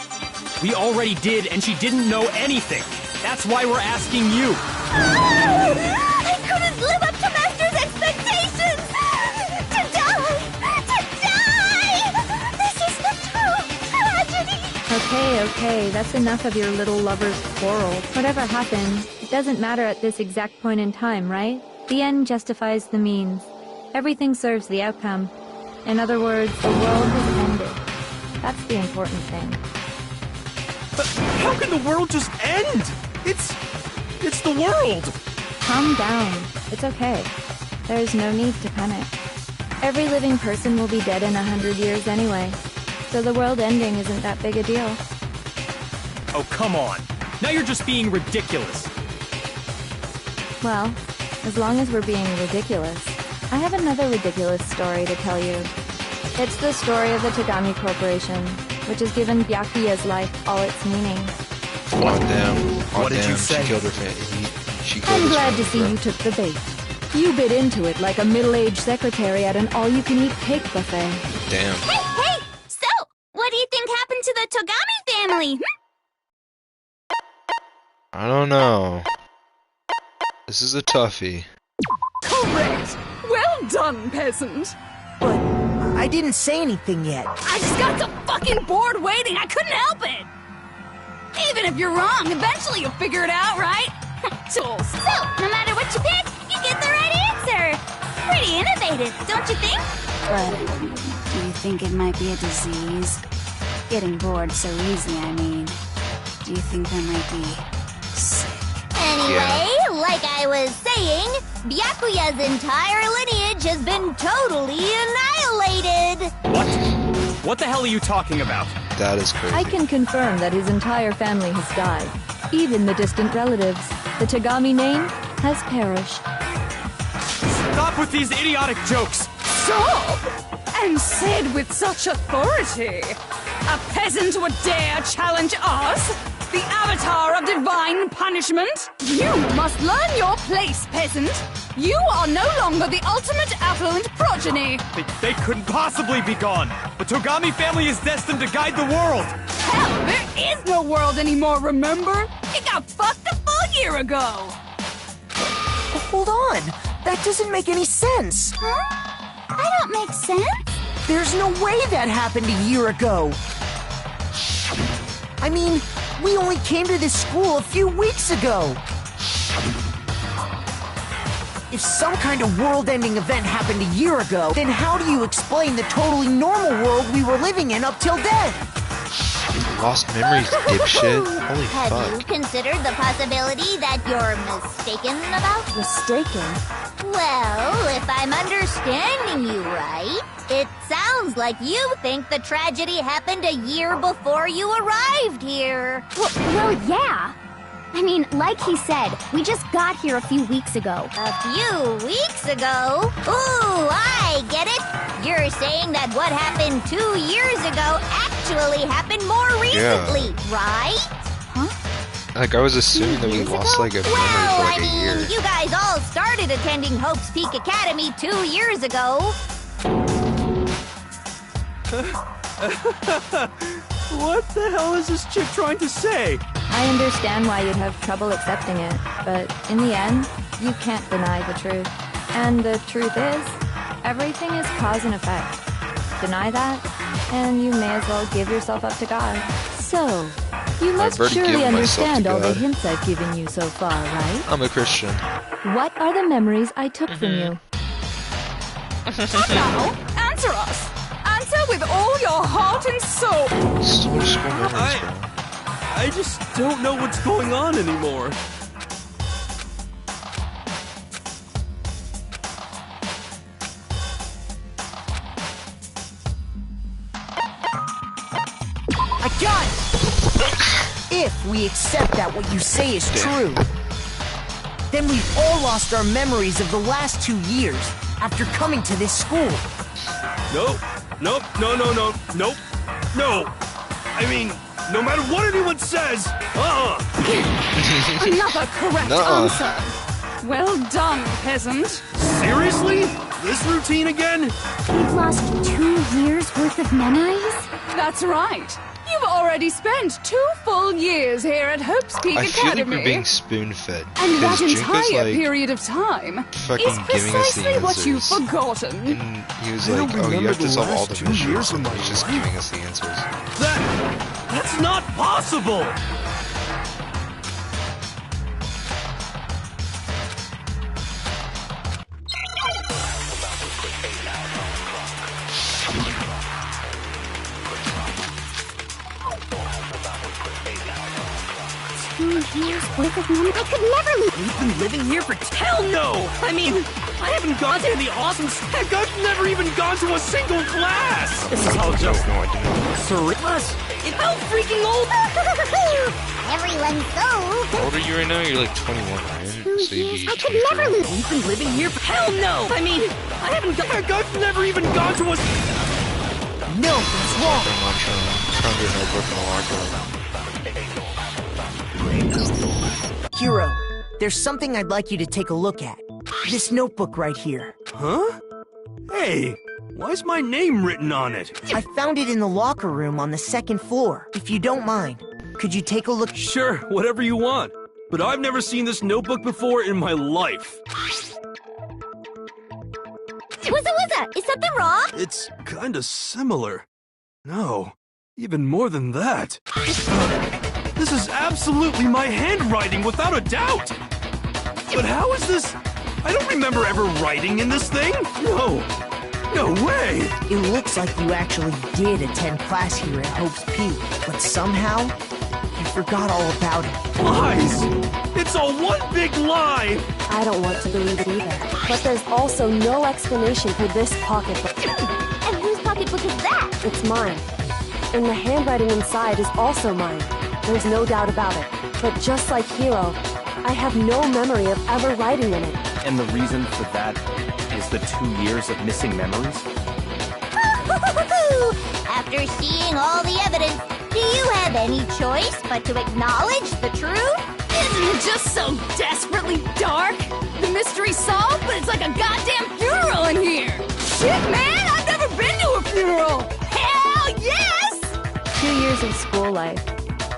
We already did, and she didn't know anything. That's why we're asking you. I couldn't live up to Master's expectations! To die! This is the true tragedy! Okay, that's enough of your little lover's quarrel. Whatever happened, it doesn't matter at this exact point in time, right? The end justifies the means. Everything serves the outcome. In other words, the world has ended. That's the important thing. But how can the world just end? It's the world! Calm down. It's okay. There's no need to panic. Every living person will be dead in 100 years anyway, so the world ending isn't that big a deal. Oh, come on. Now you're just being ridiculous. Well, as long as we're being ridiculous, I have another ridiculous story to tell you. It's the story of the Tagami Corporation, which has given Byakuya's life all its meaning. Oh damn. Oh What did damn, you say? She killed her she killed I'm his glad to family, see bro. you took the bait. You bit into it like a middle-aged secretary at an all-you-can-eat cake buffet. Damn. Hey! So, what do you think happened to the Togami family? I don't know. This is a toughie. Correct! Well done, peasant! But I didn't say anything yet. I just got so fucking bored waiting, I couldn't help it! Even if you're wrong, eventually you'll figure it out, right? Tools. So, no matter what you pick, you get the right answer. Pretty innovative, don't you think? But do you think it might be a disease? Getting bored so easy, I mean. Do you think there might be sick? Anyway, like I was saying, Byakuya's entire lineage has been totally annihilated. What? What the hell are you talking about? That is crazy. I can confirm that his entire family has died. Even the distant relatives. The Tagami name has perished. Stop with these idiotic jokes! Stop! And said with such authority. A peasant would dare challenge us? the avatar of divine punishment? You must learn your place, peasant. You are no longer the ultimate affluent progeny. They couldn't possibly be gone. The Togami family is destined to guide the world. Hell, there is no world anymore, remember? It got fucked a full year ago. Hold on. That doesn't make any sense. Huh? I don't make sense. There's no way that happened a year ago. I mean, we only came to this school a few weeks ago. If some kind of world-ending event happened a year ago, then how do you explain the totally normal world we were living in up till then? Lost memories, dipshit. Holy Have fuck. you considered the possibility that you're mistaken about? Mistaken? Well, if I'm understanding you right, it sounds like you think the tragedy happened a year before you arrived here. Well, yeah. I mean, like he said, we just got here a few weeks ago. A few weeks ago? Ooh, I get it. You're saying that what happened 2 years ago actually happened more recently, right? Like, I was assuming that we lost, like, a memory for, like, a year. You guys all started attending Hope's Peak Academy 2 years ago. What the hell is this chick trying to say? I understand why you'd have trouble accepting it, but in the end, you can't deny the truth. And the truth is, everything is cause and effect. Deny that, and you may as well give yourself up to God. So, you must already surely given myself understand to all the God. hints I've given you so far, right? I'm a Christian. What are the memories I took from you? Now, answer us. Answer with all your heart and soul. School memories, bro. I just don't know what's going on anymore. I got it! If we accept that what you say is true, then we've all lost our memories of the last 2 years after coming to this school. Nope. Nope. No. Nope. No. I mean, no matter what anyone says, Another correct Nuh-uh. answer. Well done, peasant. Seriously? This routine again? We've lost 2 years worth of memories? That's right. You've already spent 2 full years here at Hope's Peak I feel like Academy. we're being spoon-fed. And that Because Junko's, entire like, period of time fucking is giving us the precisely what you've answers. forgotten. And he was I like, don't oh, you remember have to the solve all last the 2 missions, years of and my he's just life. giving us the answers. That's not possible! Years worth of memories? I could never leave. You've been living here for hell no! I mean, I haven't gone to the awesome. Heck, I've never even gone to a single class! This is all just No, I didn't. surreal. Plus, it's how freaking old. Everyone's so... How old are you right now? You're like 21, right? So you'd be I could 23. never leave. You've been living here for hell no! I mean, I haven't gone. Heck, I've never even gone to a... No, that's wrong. From Montreal. Found your notebook in the locker room. Hero, there's something I'd like you to take a look at. This notebook right here. Huh? Hey, why's my name written on it? I found it in the locker room on the 2nd floor. If you don't mind, could you take a look? Sure, whatever you want. But I've never seen this notebook before in my life. Wuzza, is something wrong? It's kinda similar. No, even more than that. This is absolutely my handwriting, without a doubt! But how is this? I don't remember ever writing in this thing! No way! It looks like you actually did attend class here at Hope's Peak, but somehow, you forgot all about it. Lies! It's all one big lie! I don't want to believe it either. But there's also no explanation for this pocketbook. And whose pocketbook is that? It's mine. And the handwriting inside is also mine. There's no doubt about it. But just like Hero, I have no memory of ever writing in it. And the reason for that is the 2 years of missing memories? After seeing all the evidence, Do you have any choice but to acknowledge the truth? Isn't it just so desperately dark? The mystery's solved, but it's like a goddamn funeral in here! Shit, man! I've never been to a funeral! Hell yes! 2 years of school life.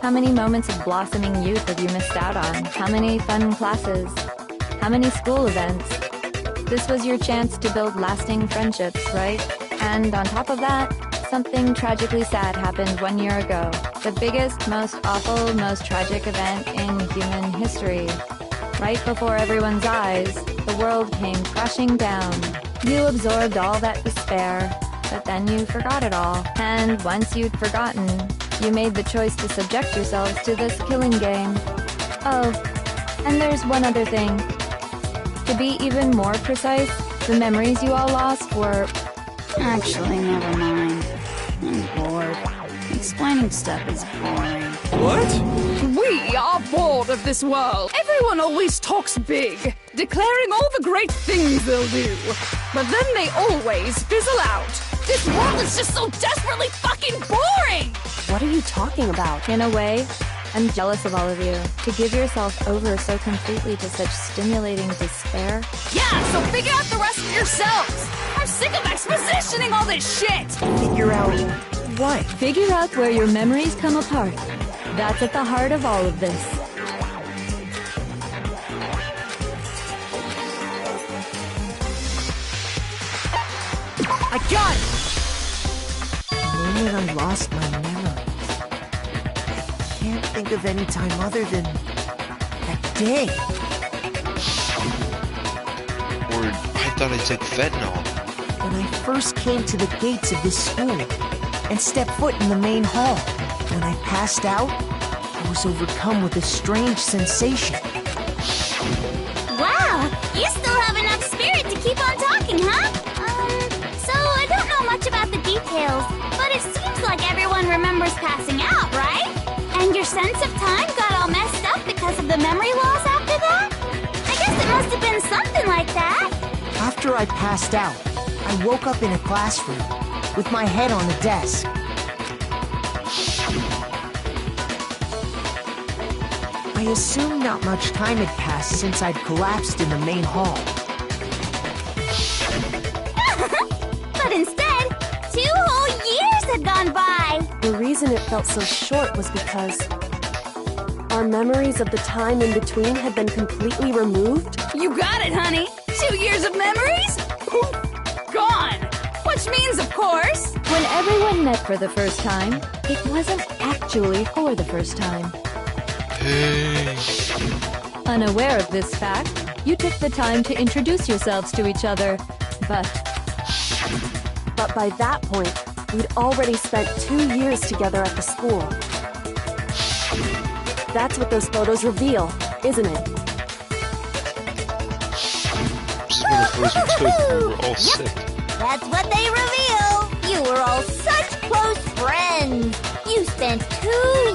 How many moments of blossoming youth have you missed out on? How many fun classes? How many school events? This was your chance to build lasting friendships, right? And on top of that, something tragically sad happened 1 year ago. The biggest, most awful, most tragic event in human history. Right before everyone's eyes, the world came crashing down. You absorbed all that despair, but then you forgot it all. And once you'd forgotten, you made the choice to subject yourselves to this killing game. Oh, and there's one other thing. To be even more precise, the memories you all lost were... Actually, never mind. I'm bored. Explaining stuff is boring. What? We are bored of this world. Everyone always talks big, declaring all the great things they'll do. But then they always fizzle out. This world is just so desperately fucking boring! What are you talking about? In a way, I'm jealous of all of you. To give yourself over so completely to such stimulating despair. Yeah, so figure out the rest for yourselves! I'm sick of expositioning all this shit! Figure out what? Figure out where your memories come apart. That's at the heart of all of this. I got it! The moment I lost my memories. Can't think of any time other than that day. Or I thought I took fentanyl. When I first came to the gates of this school and stepped foot in the main hall. When I passed out, I was overcome with a strange sensation. Wow, you still have enough spirit to keep on talking, huh? So I don't know much about the details, but it seems like everyone remembers passing out, right? And your sense of time got all messed up because of the memory loss after that? I guess it must have been something like that. After I passed out, I woke up in a classroom with my head on the desk. I assumed not much time had passed since I'd collapsed in the main hall. But instead, 2 whole years had gone by. The reason it felt so short was because our memories of the time in between had been completely removed. You got it, honey! 2 years of memories? Poof! Gone! Which means, of course... When everyone met for the first time, it wasn't actually for the first time. Hey. Unaware of this fact, you took the time to introduce yourselves to each other, but by that point, we'd already spent 2 years together at the school. That's what those photos reveal, isn't it? This is one of the photos we took when we were all sick. That's what they reveal. You were all such close friends. You spent 2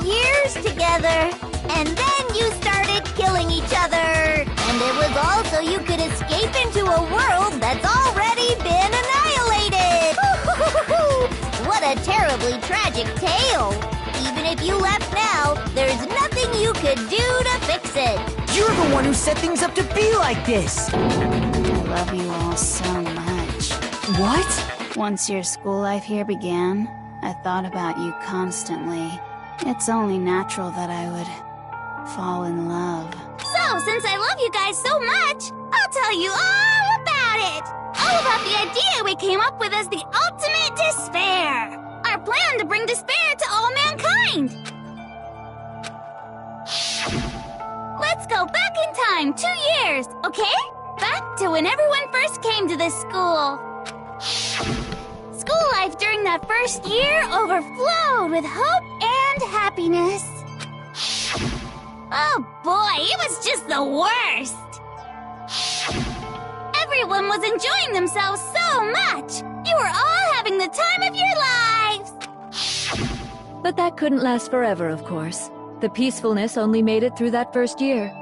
years together. And then you started killing each other. And it was all so you could escape into a world that's already been annihilated. What a terribly tragic tale. Even if you left now, there's nothing you could do to fix it. You're the one who set things up to be like this! I love you all so much. What? Once your school life here began, I thought about you constantly. It's only natural that I would fall in love. So, since I love you guys so much, I'll tell you all about it. All about the idea we came up with as the ultimate despair. Our plan to bring despair to all mankind. Let's go back in time 2 years, okay? Back to when everyone first came to this school. School life during that first year overflowed with hope and happiness. Oh boy, it was just the worst! Everyone was enjoying themselves so much! You were all having the time of your lives! But that couldn't last forever, of course. The peacefulness only made it through that first year.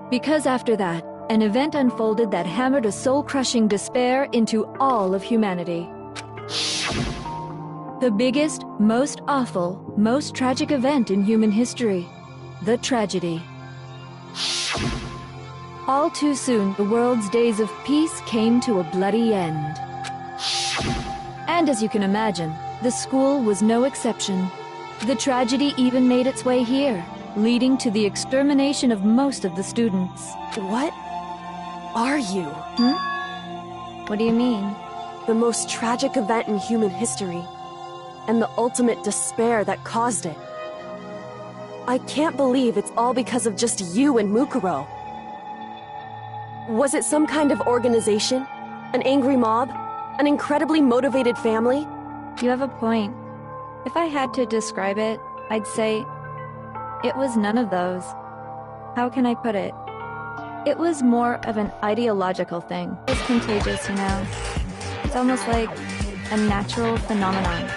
Because after that, an event unfolded that hammered a soul-crushing despair into all of humanity. The biggest, most awful, most tragic event in human history. The tragedy. All too soon, the world's days of peace came to a bloody end. And as you can imagine, the school was no exception. The tragedy even made its way here, leading to the extermination of most of the students. What are you? What do you mean? The most tragic event in human history, and the ultimate despair that caused it. I can't believe it's all because of just you and Mukuro. Was it some kind of organization? An angry mob? An incredibly motivated family? You have a point. If I had to describe it, I'd say it was none of those. How can I put it? It was more of an ideological thing. It's contagious, you know. It's almost like a natural phenomenon.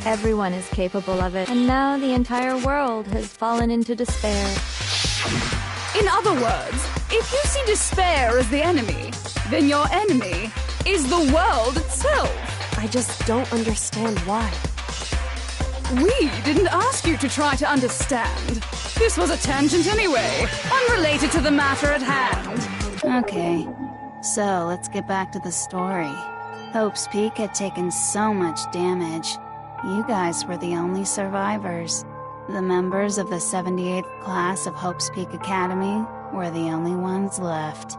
Everyone is capable of it, and now the entire world has fallen into despair. In other words, if you see despair as the enemy, then your enemy is the world itself. I just don't understand why. We didn't ask you to try to understand. This was a tangent anyway, unrelated to the matter at hand. Okay, so let's get back to the story. Hope's Peak had taken so much damage. You guys were the only survivors. The members of the 78th class of Hope's Peak Academy were the only ones left.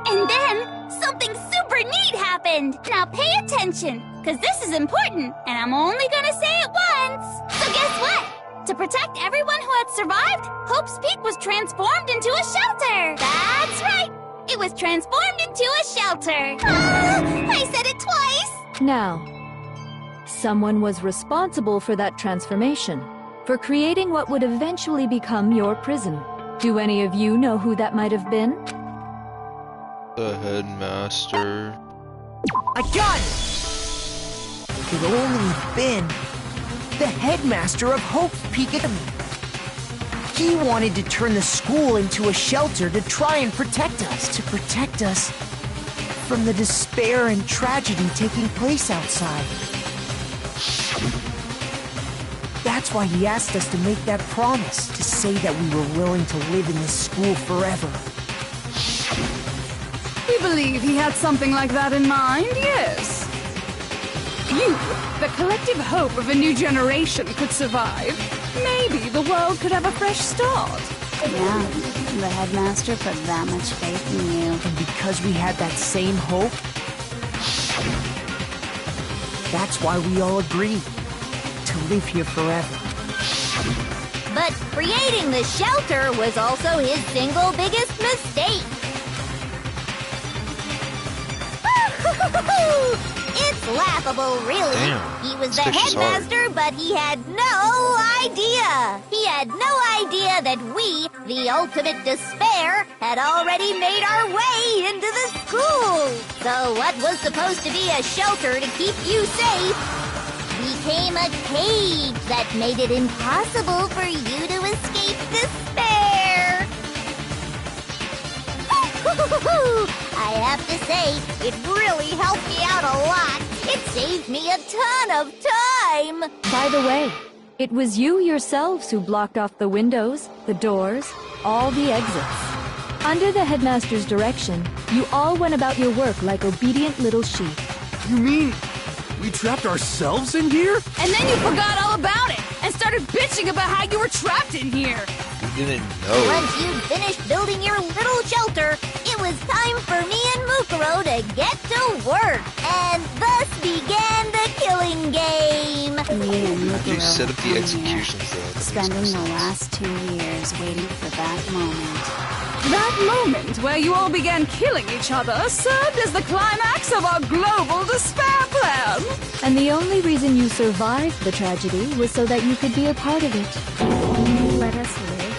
And then, something super neat happened! Now pay attention, because this is important, and I'm only gonna say it once! So guess what? To protect everyone who had survived, Hope's Peak was transformed into a shelter! That's right! It was transformed into a shelter! Ah, I said it twice! Now, someone was responsible for that transformation, for creating what would eventually become your prison. Do any of you know who that might have been? The headmaster. I got it! It could only been the headmaster of Hope's Peak Academy. He wanted to turn the school into a shelter to try and protect us. To protect us from the despair and tragedy taking place outside. That's why he asked us to make that promise, to say that we were willing to live in this school forever. We believe he had something like that in mind, yes. You, the collective hope of a new generation, could survive. Maybe the world could have a fresh start. Yeah, the headmaster put that much faith in you. And because we had that same hope, that's why we all agreed to live here forever. But creating the shelter was also his single biggest mistake. It's laughable, really. Damn, He was this the fish is hard. headmaster, but he had no idea. He had no idea that we, the ultimate despair, had already made our way into the school. So what was supposed to be a shelter to keep you safe became a cage that made it impossible for you to escape despair. I have to say, it really helped me out a lot. It saved me a ton of time. By the way, it was you yourselves who blocked off the windows, the doors, all the exits. Under the headmaster's direction, you all went about your work like obedient little sheep. You mean we trapped ourselves in here? And then you forgot all about it and started bitching about how you were trapped in here. We didn't know. Once you'd finished building your little shelter, it was time for me and Mukuro to get to work. And thus began the killing game. Me and Mukuro You set up the hung executions, there, though. That makes spending no the sense. last 2 years waiting for that moment. That moment where you all began killing each other served as the climax of our global despair plan. And the only reason you survived the tragedy was so that you could be a part of it. Let us live,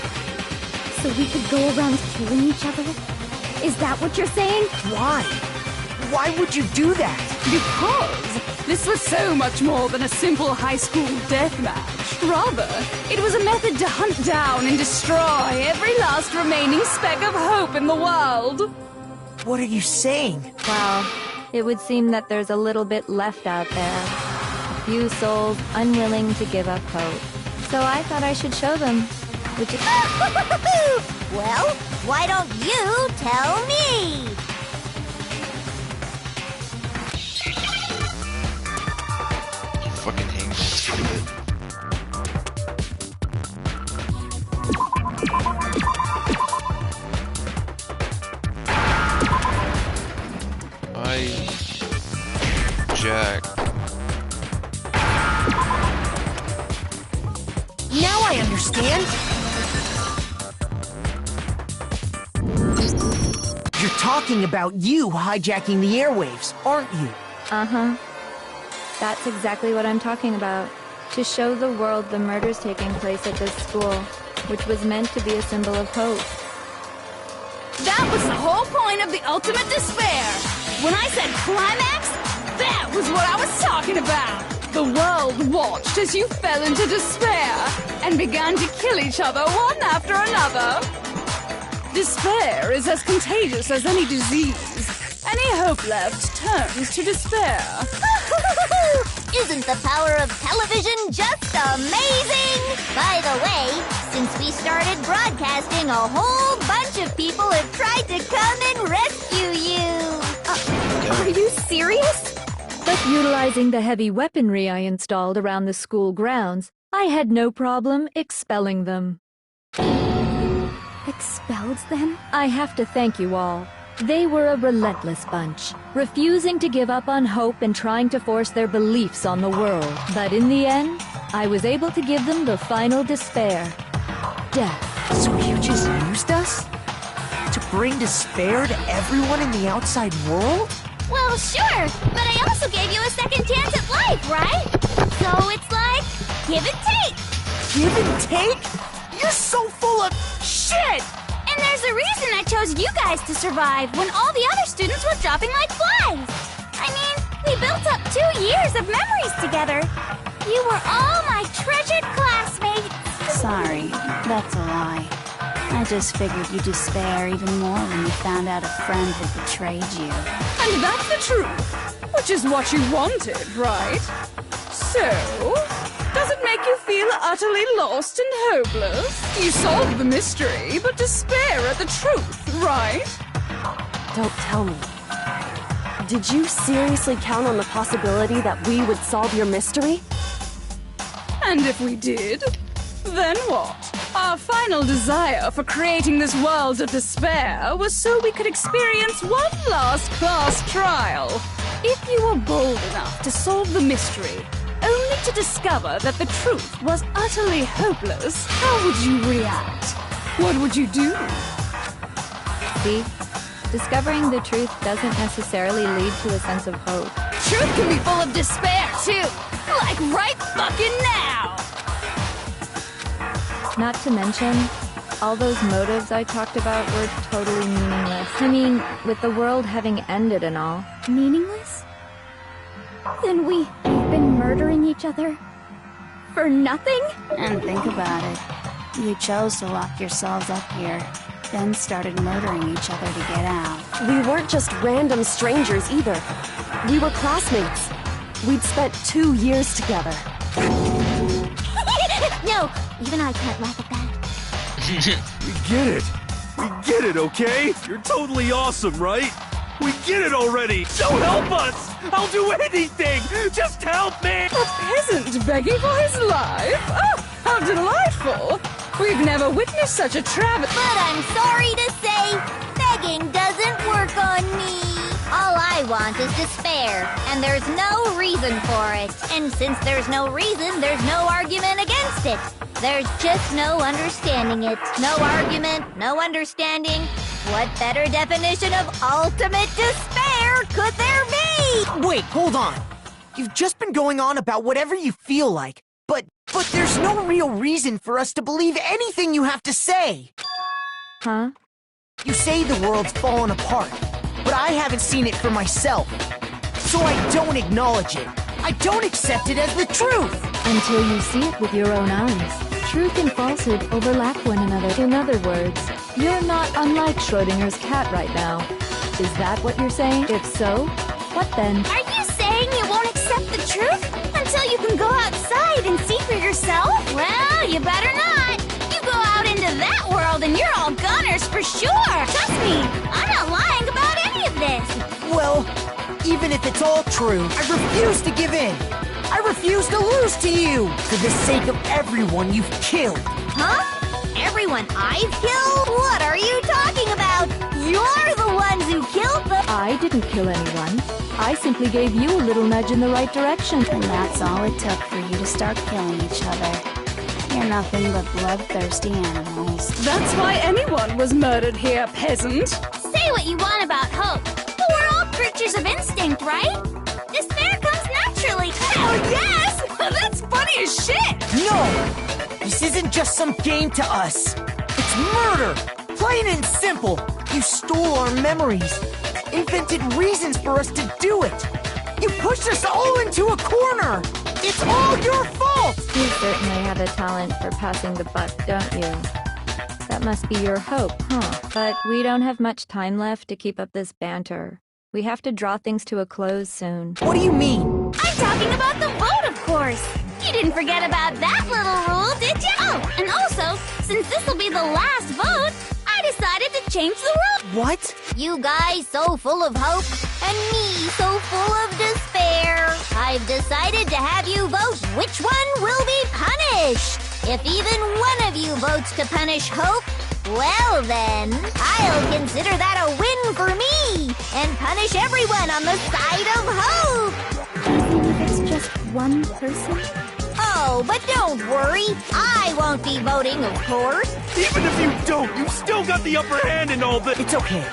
so we could go around killing each other? Is that what you're saying? Why? Why would you do that? Because this was so much more than a simple high school deathmatch. Rather, it was a method to hunt down and destroy every last remaining speck of hope in the world. What are you saying? Well, It would seem that there's a little bit left out there. A few souls unwilling to give up hope. So I thought I should show them. Which is... Well, why don't you tell me? Fucking hangman's good at it. Jack. Now I understand. You're talking about you hijacking the airwaves, aren't you? Uh-huh. That's exactly what I'm talking about. To show the world the murders taking place at this school, which was meant to be a symbol of hope. That was the whole point of the ultimate despair. When I said climax, that was what I was talking about. The world watched as you fell into despair and began to kill each other one after another. Despair is as contagious as any disease. Any hope left turns to despair. Isn't the power of television just amazing? By the way, since we started broadcasting, a whole bunch of people have tried to come and rescue you. Are you serious? But utilizing the heavy weaponry I installed around the school grounds, I had no problem expelling them. Expelled them? I have to thank you all. They were a relentless bunch, refusing to give up on hope and trying to force their beliefs on the world. But in the end, I was able to give them the final despair. Death. So you just used us? To bring despair to everyone in the outside world? Well, sure, but I also gave you a second chance at life, right? So it's like, give and take. Give and take? You're so full of shit! And there's a reason I chose you guys to survive when all the other students were dropping like flies. I mean, we built up 2 years of memories together. You were all my treasured classmates. Sorry, that's a lie. I just figured you'd despair even more when you found out a friend had betrayed you. And that's the truth, which is what you wanted, right? So, does it make you feel utterly lost and hopeless? You solved the mystery, but despair at the truth, right? Don't tell me. Did you seriously count on the possibility that we would solve your mystery? And if we did, then what? Our final desire for creating this world of despair was so we could experience one last class trial. If you were bold enough to solve the mystery, only to discover that the truth was utterly hopeless, how would you react? What would you do? See? Discovering the truth doesn't necessarily lead to a sense of hope. Truth can be full of despair, too. Like right fucking now! Not to mention, all those motives I talked about were totally meaningless. I mean, with the world having ended and all. Meaningless? Then we've been murdering each other? For nothing? And think about it. You chose to lock yourselves up here, then started murdering each other to get out. We weren't just random strangers either. We were classmates. We'd spent 2 years together. No, even I can't laugh at that. We get it. We get it, okay? You're totally awesome, right? We get it already! Don't help us! I'll do anything! Just help me! A peasant begging for his life? Oh, how delightful! We've never witnessed such a travesty. But I'm sorry to say, begging doesn't work on me. All I want is despair, and there's no reason for it. And since there's no reason, there's no argument against it. There's just no understanding it. No argument, no understanding. What better definition of ultimate despair could there be? Wait, hold on. You've just been going on about whatever you feel like, but there's no real reason for us to believe anything you have to say. Huh? You say the world's fallen apart, but I haven't seen it for myself. So I don't acknowledge it. I don't accept it as the truth. Until you see it with your own eyes. Truth and falsehood overlap one another. In other words, you're not unlike Schrodinger's cat right now. Is that what you're saying? If so, What then? Are you saying you won't accept the truth until you can go outside and see for yourself? Well, you better not. You go out into that world and you're all goners for sure. Trust me, I'm not lying about any of this. Well, even if it's all true, I refuse to give in. I refuse to lose to you for the sake of everyone you've killed. Huh? Everyone I've killed? What are you talking about? You're the ones who killed them. I didn't kill anyone. I simply gave you a little nudge in the right direction. And that's all it took for you to start killing each other. You're nothing but bloodthirsty animals. That's why anyone was murdered here, peasant. Say what you want about hope, but we're all creatures of instinct, right? Despair comes naturally. Hell yes! That's funny as shit! No! This isn't just some game to us. It's murder! Plain and simple. You stole our memories. Invented reasons for us to do it. You pushed us all into a corner. It's all your fault! You certainly have a talent for passing the buck, don't you? That must be your hope, huh? But we don't have much time left to keep up this banter. We have to draw things to a close soon. What do you mean? I'm talking about the vote, of course. You didn't forget about that little rule, did you? Oh, and also, since this will be the last vote, I decided to change the rule. What? You guys so full of hope, and me so full of despair. I've decided to have you vote which one will be punished. If even one of you votes to punish hope, well then, I'll consider that a win for me, and punish everyone on the side of hope. Even if it's just one person? Oh, but don't worry, I won't be voting, of course. Even if you don't, you've still got the upper hand in all this. It's okay.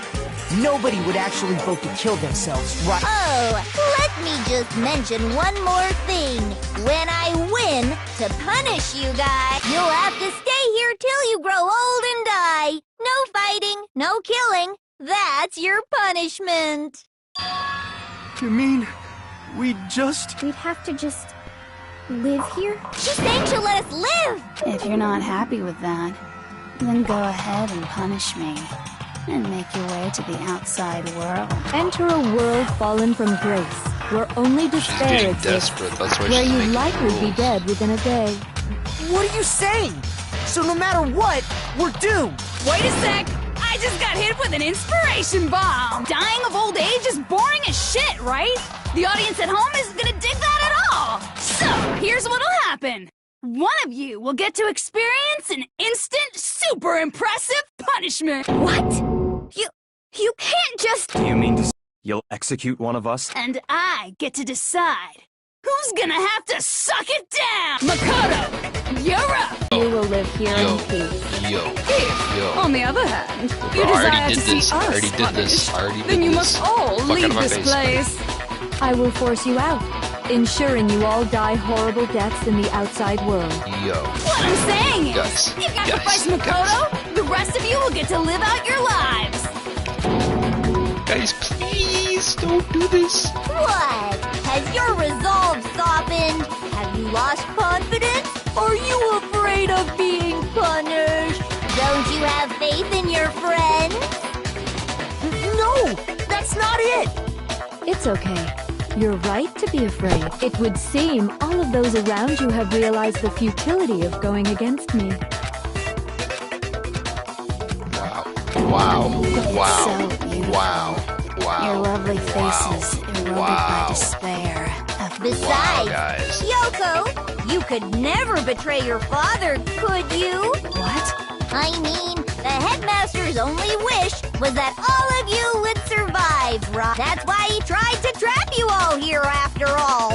Nobody would actually vote to kill themselves, right? Oh, let me just mention one more thing. When I win, to punish you guys, you'll have to stay here till you grow old and die. No fighting, no killing. That's your punishment. You mean we'd have to just live here? She's saying she'll let us live. If you're not happy with that, then go ahead and punish me. And make your way to the outside world. Enter a world fallen from grace, where only despair exists, That's why where she's you'd making likely be rules. dead within a day. What are you saying? So no matter what, we're doomed. Wait a sec! I just got hit with an inspiration bomb! Dying of old age is boring as shit, right? The audience at home isn't gonna dig that at all! So, here's what'll happen. One of you will get to experience an instant, super impressive punishment! What? You can't just... Do you mean to you'll execute one of us? And I get to decide who's gonna have to suck it down! Makoto, you're up! You will live here in peace. If, on the other hand, you I already desire did to see this. I us already did this. punished, I already then did you this. must all Fuck out leave of my this face. place. I will force you out, ensuring you all die horrible deaths in the outside world. Yo. What I'm saying is, Guys, you sacrifice Makoto, the rest of you will get to live out your lives. Guys, please don't do this. What? Has your resolve softened? Have you lost confidence? Are you afraid of being punished? Don't you have faith in your friends? No, that's not it. It's okay. You're right to be afraid. It would seem all of those around you have realized the futility of going against me. Wow. So beautiful. Wow. Your lovely faces eroded by despair. Besides, guys. Yoko, you could never betray your father, could you? What? I mean, the headmaster's only wish was that all of you would survive, right? That's why he tried to trap you all here after all.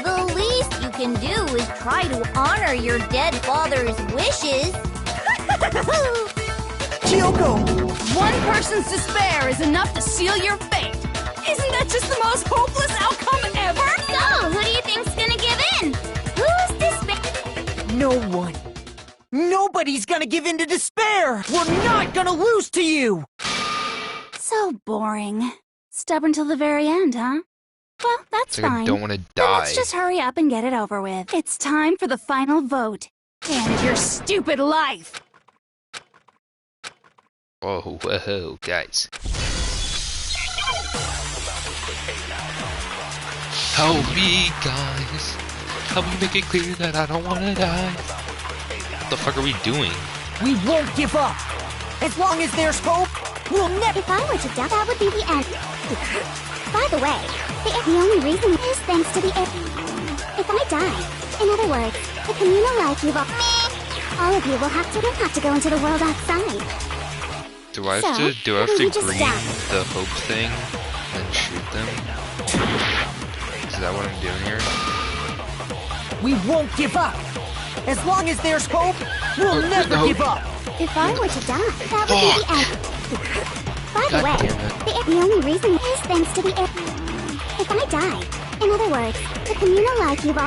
The least you can do is try to honor your dead father's wishes. Kyoko! One person's despair is enough to seal your fate. Isn't that just the most hopeless outcome ever? So, who do you think's gonna give in? Who's despair? No one. Nobody's gonna give in to despair! We're not gonna lose to you! So boring. Stubborn till the very end, huh? Well, that's It's like I fine. don't want to Then die. let's just hurry up and get it over with. It's time for the final vote. And your stupid life. Whoa, guys. Help me, guys. Help me make it clear that I don't want to die. What the fuck are we doing? We won't give up. As long as there's hope, we'll never... If I were to die, that would be the end. By the way, the only reason is thanks to the... If I die, in other words, the communal life you've all of you will have to go into the world outside. Do I have to green the hope thing and shoot them? Is that what I'm doing here? We won't give up. As long as there's hope, we'll never give up. If I were to die, that would be the end. By the way, the only reason is thanks to the... If I die, in other words, the communal life you've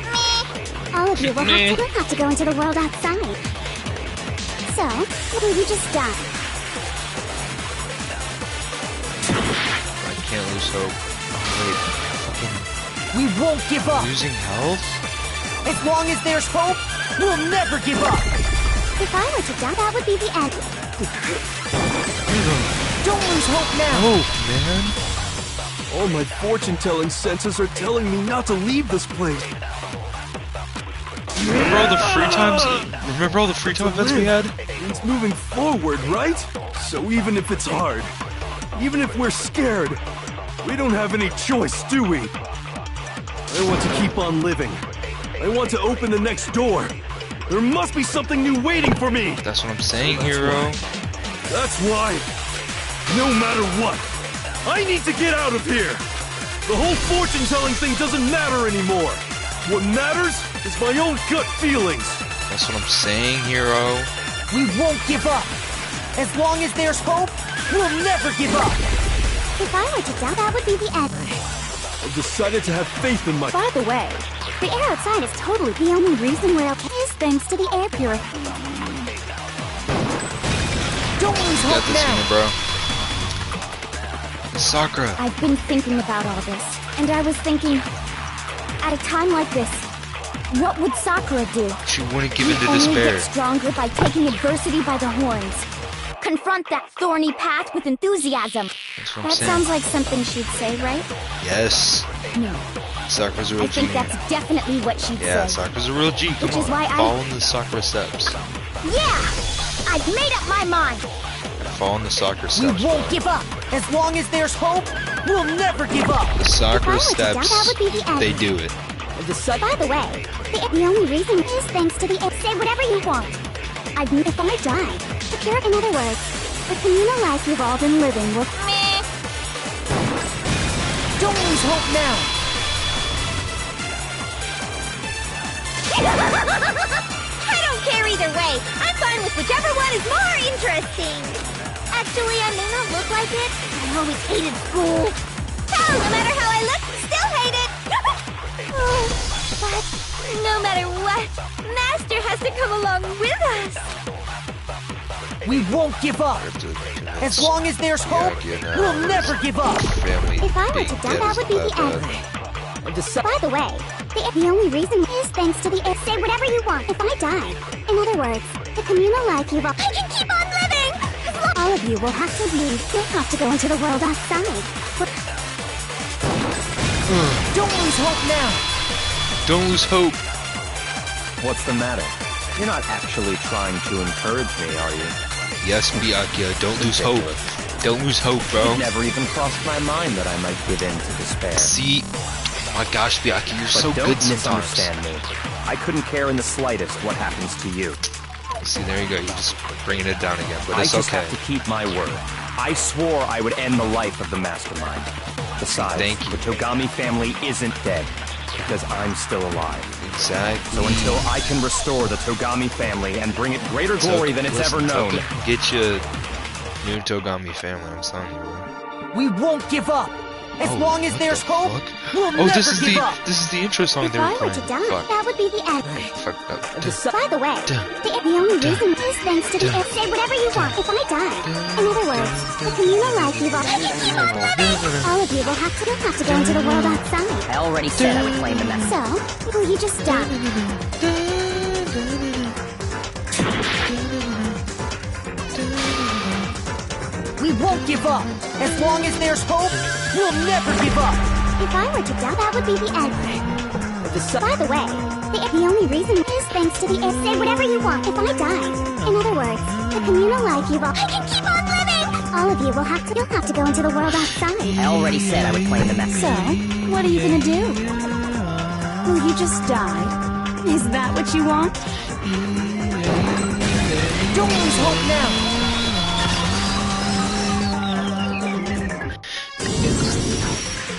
all of you will have to go into the world outside. So, will you just die? I can't lose hope. Oh, wait. We won't give up. Losing health? As long as there's hope, we'll never give up. If I were to die, that would be the end. Don't lose hope now. Hope, man. All my fortune-telling senses are telling me not to leave this place. Remember all the free times? Remember all the free time events we had? It's moving forward, right? So even if it's hard, even if we're scared, we don't have any choice, do we? I want to keep on living. I want to open the next door. There must be something new waiting for me. That's what I'm saying, hero. That's why, no matter what, I need to get out of here. The whole fortune-telling thing doesn't matter anymore. What matters is my own gut feelings. That's what I'm saying, hero. We won't give up. As long as there's hope, we'll never give up. If I were to die, that would be the end. I've decided to have faith in my... By the way, the air outside is totally the only reason we're okay is thanks to the air purifier. Don't lose Got hope this now. in me, bro. Sakura. I've been thinking about all this, and I was thinking, at a time like this, what would Sakura do? She wouldn't give in to Only despair. get stronger by taking adversity by the horns. Confront that thorny path with enthusiasm. That's what I'm That saying. sounds like something she'd say, right? Yes. No. Sakura's a real I G. think that's definitely what she'd Yeah, say. Sakura's a real G. Come Which on. is why I- Follow in the Sakura steps. Yeah! I've made up my mind! Follow in the Sakura We steps. won't bro. give up. As long as there's hope, we'll never give up. The Sakura If I were to die, that steps, would be the end. they do it. By the way, the only reason is thanks to the... Say whatever you want. If I die, the pure... In other words, the communal life you've all been living will... Meh. Don't lose hope now. I don't care either way. I'm fine with whichever one is more interesting. Actually, I may not look like it. I always hated school. Hell, no matter how I look, still hate it. Oh, but no matter what, Master has to come along with us. We won't give up. As long as there's hope, we'll never give up. Family. If I were to die, that would be the end. By the way, the only reason is thanks to the... Say whatever you want. If I die, in other words, the communal life you've all... I can keep on living! All of you will have to leave. You'll have to go into the world outside. Don't lose hope now. Don't lose hope. What's the matter? You're not actually trying to encourage me, are you? Yes, Byakuya, don't lose hope. Don't lose hope, bro. It never even crossed my mind that I might give in to despair. See? Oh my gosh, Byakuya, you're But so don't good sometimes. misunderstand me. I couldn't care in the slightest what happens to you. See, there you go. You're just bringing it down again, but I it's just okay. have to keep my word. I swore I would end the life of the Mastermind. Besides, Thank you. the Togami family isn't dead, because I'm still alive. Exactly. So until I can restore the Togami family and bring it greater glory than it's ever known, Get you new Togami family, I'm telling you, bro. We won't give up. As long as there's hope, we'll never this is give the up. this is the intro song If they were I were playing. to die, Fuck. that would be the end. Fuck up. By the way, the only reason is thanks to the... Say whatever you want. If I die, in other words, the communal life you've all... All of you will have to go into the world outside. I already said I would claim the message. So, will you just die? We We won't give up. As long as there's hope, we'll never give up. If I were to die, that would be the end. By the way, the only reason is thanks to the if. Say whatever you want if I die. In other words, the communal life you've all... I can keep on living! All of you will have to... You'll have to go into the world outside. I already said I would play the mess. So, what are you gonna do? Will you just die? Is that what you want? Don't lose hope now.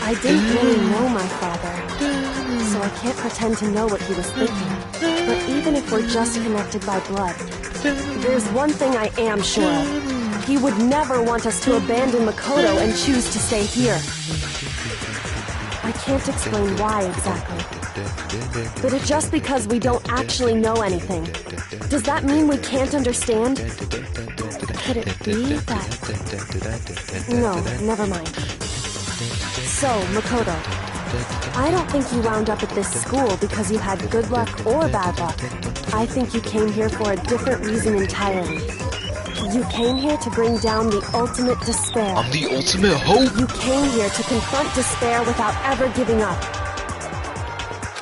I didn't really know my father, so I can't pretend to know what he was thinking. But even if we're just connected by blood, there's one thing I am sure of. He would never want us to abandon Makoto and choose to stay here. I can't explain why exactly. But it's just because we don't actually know anything. Does that mean we can't understand? Could it be that... No, never mind. So, Makoto, I don't think you wound up at this school because you had good luck or bad luck. I think you came here for a different reason entirely. You came here to bring down the ultimate despair. I'm the ultimate hope! You came here to confront despair without ever giving up.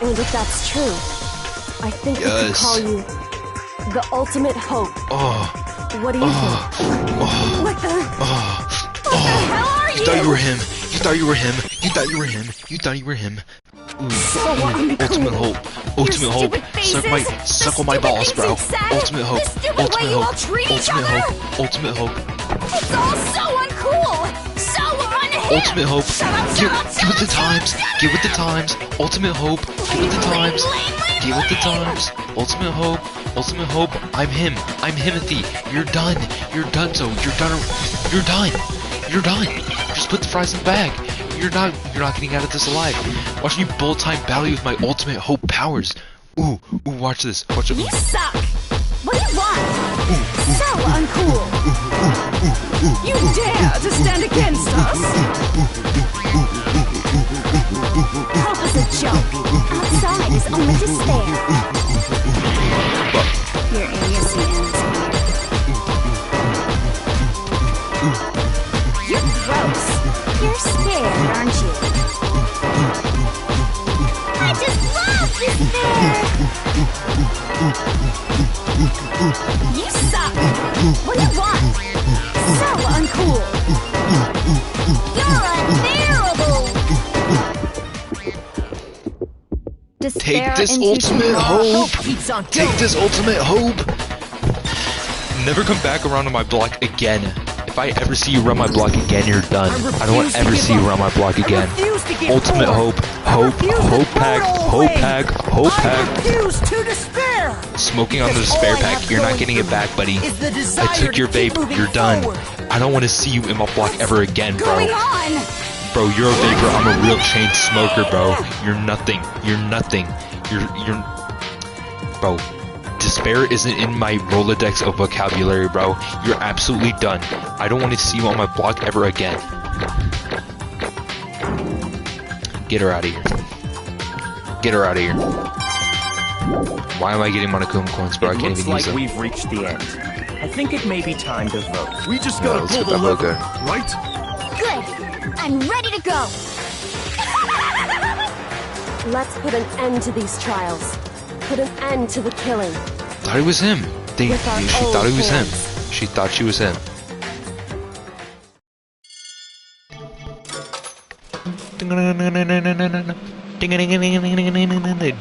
And if that's true, I think we could call you the ultimate hope. What do you think? What the hell are you? You thought you were him. You thought you were him. You thought you were him. You thought you were him. Ultimate hope. Ultimate hope. Suck on my balls, bro. Ultimate hope. Ultimate hope. Ultimate hope. Ultimate hope. It's all so uncool! So unhip! Ultimate hope. Get with the times. Get with the times. Ultimate hope. Get with the times. Get with the times. Ultimate hope. Ultimate hope. I'm him. I'm Himothy. You're done. You're done. So you're done. You're done. You're done. Just put the fries in the bag. You're not getting out of this alive. Watch me bullet time battle you with my ultimate hope powers. Ooh, watch this. Watch it. You suck! What do you want? So uncool! You dare to stand against us? Hope is a joke. Outside is only despair. Your idiocy ends here. You're gross. You're scared, aren't you? I just love despair! You suck! What do you want? So uncool! You're unbearable! Take this ultimate hope! Take this ultimate hope! Never come back around to my block again. If I ever see you run my block again, you're done. I don't want to ever see you run my block again. Ultimate hope. Hope. Hope pack. Hope pack. Hope pack. To despair. Smoking on the despair pack, you're not getting it back, buddy. I took your vape, you're done. I don't want to see you in my block ever again, bro. Bro, you're a vapor, I'm a real chain smoker, bro. You're nothing. You're nothing. You're... Bro, despair isn't in my Rolodex of vocabulary, bro. You're absolutely done. I don't want to see you on my block ever again. Get her out of here. Get her out of here. Why am I getting Monokuma coins, bro? I can't even use them. We've reached the end. I think it may be time to vote. We just gotta pull the lever, right? Good! I'm ready to go! Let's put an end to these trials. Put an end to the killing. Thought it was him. She thought it was him. hands. She thought she was him.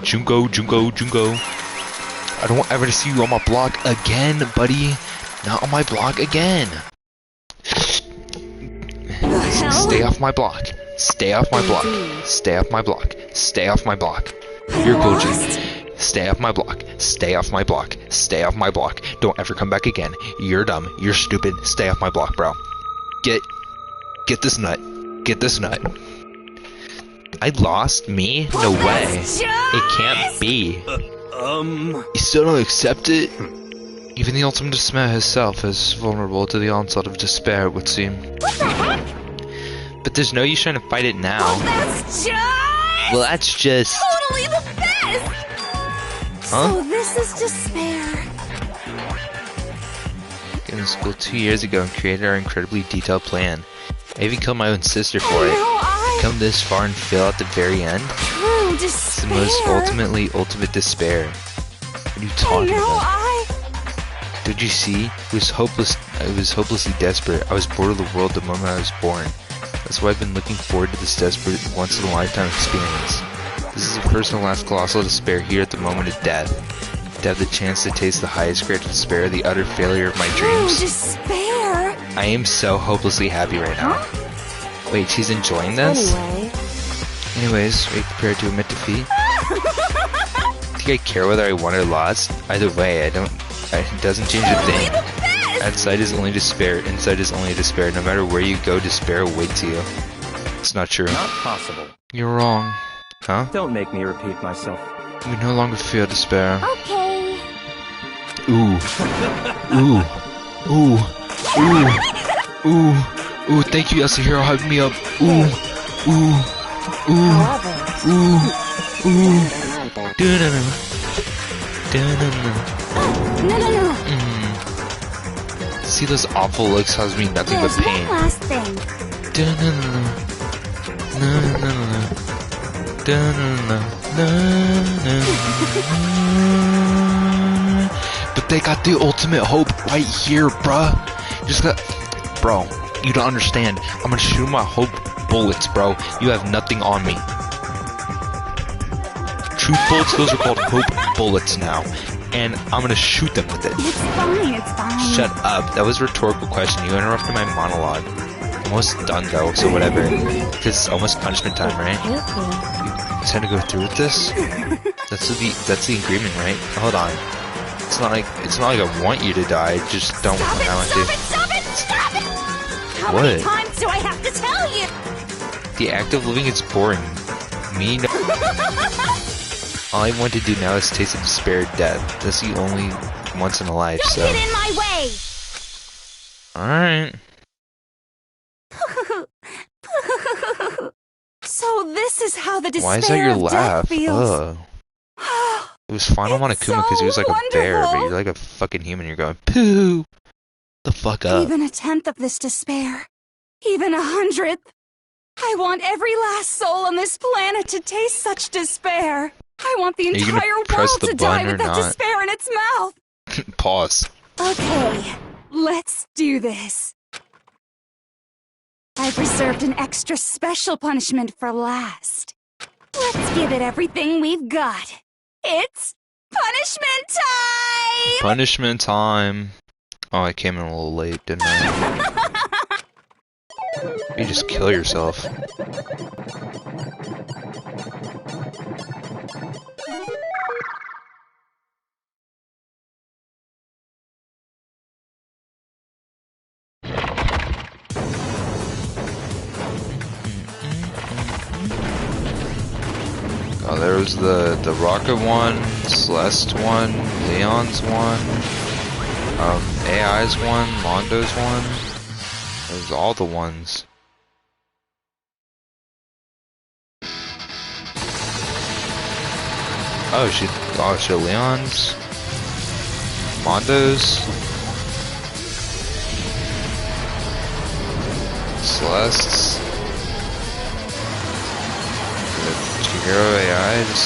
Junko. I don't want ever to see you on my block again, buddy. Not on my block again. Stay off my block. Stay off my block. Stay off my block. Stay off my block. You're Koji. Stay off my block. Stay off my block. Stay off my block. Don't ever come back again. You're dumb. You're stupid. Stay off my block, bro. Get this nut. Get this nut. I lost? Me? No way. It can't be. You still don't accept it? Even the ultimate despair herself is vulnerable to the onslaught of despair, it would seem. What the heck? But there's no use trying to fight it now. Well, that's just... Totally the best! Huh? So this is despair. in the school 2 years ago and created our incredibly detailed plan. I even killed my own sister for it. Come this far and fail at the very end? True despair. It's the most ultimate despair. What are you talking about? Did you see? I was hopelessly desperate. I was bored of the world the moment I was born. That's why I've been looking forward to this desperate, once-in-a-lifetime experience. This is a personal last colossal despair here at the moment of death. To have the chance to taste the highest grade of despair, the utter failure of my dreams. Despair? I am so hopelessly happy right now. Wait, she's enjoying this? Anyways, are you prepared to admit defeat? Think I care whether I won or lost? Either way, it doesn't change a thing. Outside is only despair, inside is only despair. No matter where you go, despair awaits you. It's not true. Not possible. You're wrong. Huh? Don't make me repeat myself. We no longer feel despair. Okay. Ooh. Ooh. Ooh. Ooh. Ooh. Ooh. Thank you, Yasuhiro. Hype me up. Ooh. Ooh. Ooh. Ooh. Ooh. Da-na-na. Da-na-na. No. See, those awful looks cause me nothing but pain. One last thing. Da-na-na. Na-na-na. Da-na-na. But they got the ultimate hope right here, bruh. Bro, you don't understand. I'm gonna shoot my hope bullets, bro. You have nothing on me. Truth bullets, those are called hope bullets now. And I'm gonna shoot them with it. It's fine. Shut up. That was a rhetorical question. You interrupted my monologue. Almost done though, so whatever. Because it's almost punishment time, right? You intend to go through with this? That's the agreement, right? Hold on. It's not like I want you to die. Just don't want to. Stop it! How What? many times do I have to tell you? The act of living is boring. Me. All I want to do now is taste the despair of death. That's the only once in a life. Don't so. get in my way. All right. So this is how the despair Why is that your of laugh? death feels. Ugh. It was fun on Monokuma because he was like a bear, but you're like a fucking human. You're going poo. The fuck up. Even a tenth of this despair, even 100th. I want every last soul on this planet to taste such despair. I want the entire world to die with that despair in its mouth. Pause. Okay, let's do this. I've reserved an extra special punishment for last. Let's give it everything we've got. It's punishment time! Punishment time. Oh, I came in a little late, didn't I? You just kill yourself. Oh, there was the Rocket one, Celeste one, Leon's one, AI's one, Mondo's one. There's all the ones. Oh shit, Leon's, Mondo's, Celeste's, Chihiro AI's,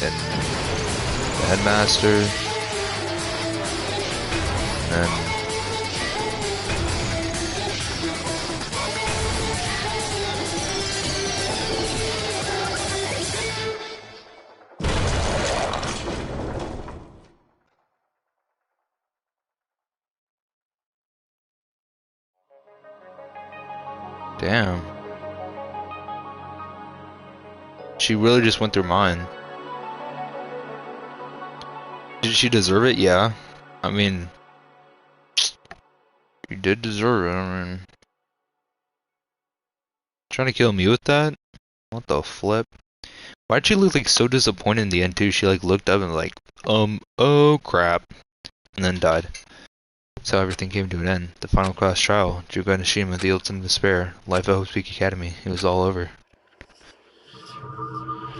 and the Headmaster, and damn. She really just went through mine. Did she deserve it? Yeah. I mean, you did deserve it. I mean, trying to kill me with that? What the flip? Why'd she look like so disappointed in the end too? She like looked up and like, oh crap, and then died. That's how everything came to an end. The final class trial. Juga Nishima, the ultimate despair. Life at Hope's Peak Academy. It was all over.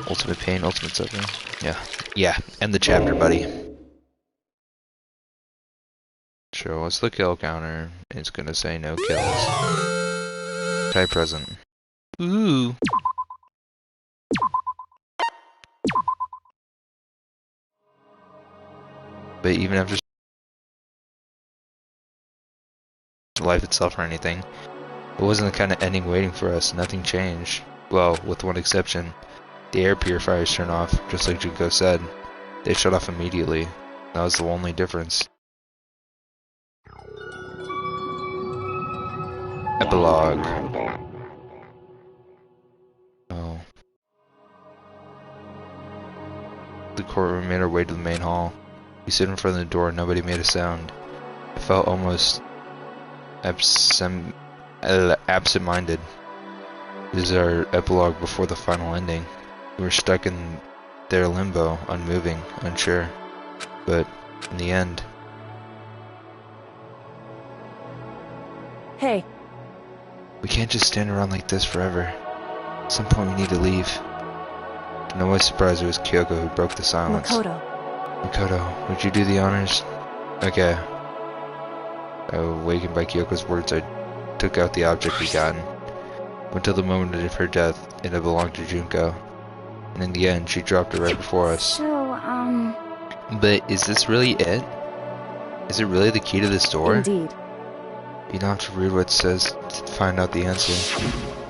Ultimate pain, ultimate suffering. Yeah. Yeah, end the chapter, buddy. Show us the kill counter. It's gonna say no kills. Type present. Ooh. But even after life itself or anything, it wasn't the kind of ending waiting for us. Nothing changed. Well, with one exception. The air purifiers turned off, just like Junko said. They shut off immediately. That was the only difference. Epilogue. Oh. The courtroom made our way to the main hall. We stood in front of the door and nobody made a sound. I felt almost absent-minded. This is our epilogue before the final ending. We were stuck in their limbo, unmoving, unsure. But in the end... Hey. We can't just stand around like this forever. At some point we need to leave. To no one's surprise, it was Kyoko who broke the silence. Makoto, would you do the honors? Okay. Awakened by Kyoko's words, I took out the object we'd gotten. Until the moment of her death, it had belonged to Junko. And in the end, she dropped it right before us. So, But is this really it? Is it really the key to this door? Indeed. You don't have to read what it says to find out the answer.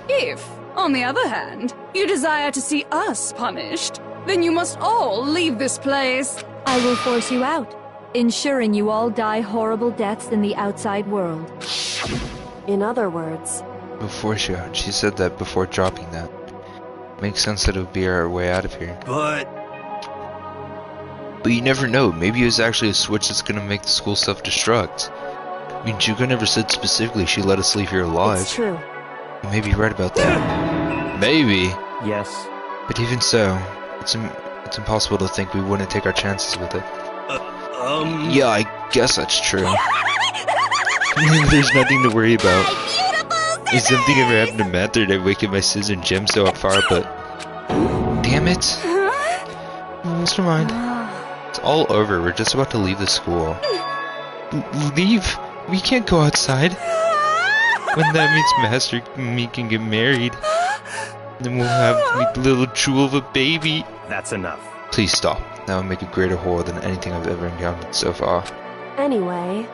If, on the other hand, you desire to see us punished, then you must all leave this place. I will force you out, ensuring you all die horrible deaths in the outside world. In other words... We'll force you out. She said that before dropping that. Makes sense that it would be our way out of here. But you never know. Maybe it was actually a switch that's gonna make the school self-destruct. I mean, Junko never said specifically she let us leave here alive. It's true. You may be right about that. Maybe. Yes. But even so, it's impossible to think we wouldn't take our chances with it. Yeah, I guess that's true. There's nothing to worry about. If something ever happened to Matt, I'd awaken my scissors and gem so far, but... Damn it! Never mind. It's all over. We're just about to leave the school. Leave? We can't go outside. When that means Master and me can get married. Then we'll have a little jewel of a baby. That's enough. Please stop. That would make a greater horror than anything I've ever encountered so far. Anyways,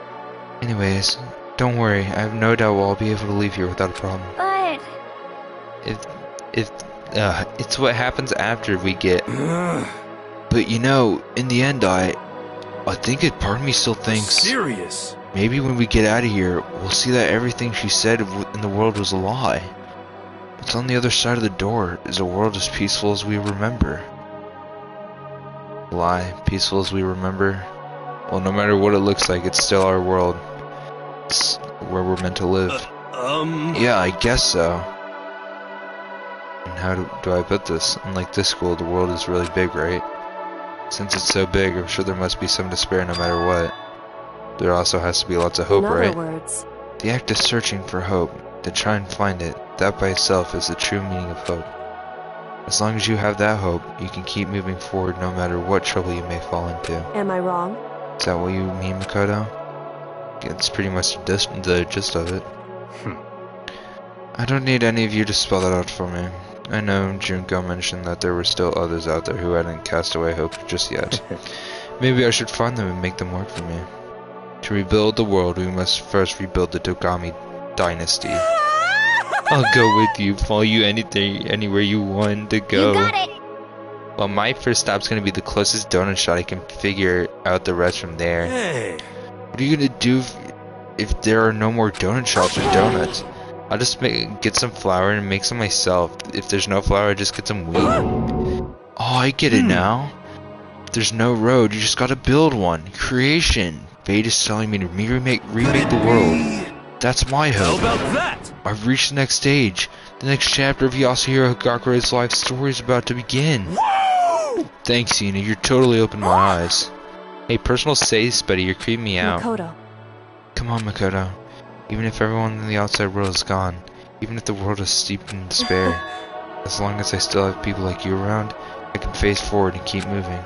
don't worry. I have no doubt we'll all be able to leave here without a problem. But... It's what happens after we get... But you know, in the end, I think part of me still thinks... Serious? Maybe when we get out of here, we'll see that everything she said in the world was a lie. What's on the other side of the door is a world as peaceful as we remember. Lie, peaceful as we remember? Well, no matter what it looks like, it's still our world. It's where we're meant to live. Yeah, I guess so. And how do I put this? Unlike this school, the world is really big, right? Since it's so big, I'm sure there must be some despair no matter what. There also has to be lots of hope, right? In other words... The act of searching for hope, to try and find it, that by itself is the true meaning of hope. As long as you have that hope, you can keep moving forward no matter what trouble you may fall into. Am I wrong? Is that what you mean, Makoto? It's pretty much the gist of it. I don't need any of you to spell that out for me. I know Junko mentioned that there were still others out there who hadn't cast away hope just yet. Maybe I should find them and make them work for me. To rebuild the world, we must first rebuild the Togami dynasty. I'll go with you, follow you anywhere you want to go. You got it! Well, my first stop's gonna be the closest donut shop. I can figure out the rest from there. Hey! What are you gonna do if there are no more donut shops or donuts? I'll just get some flour and make some myself. If there's no flour, I just get some wheat. Oh, I get it now. If there's no road, you just gotta build one. Creation. Fate is telling me to remake the world. That's my hope. How about that? I've reached the next stage. The next chapter of Yasuhiro Hagakure's life story is about to begin. Woo! Thanks, Ina. You're totally opened my eyes. Hey, personal space, buddy. You're creeping me out. Makoto. Come on, Makoto. Even if everyone in the outside world is gone, even if the world is steeped in despair, As long as I still have people like you around, I can face forward and keep moving.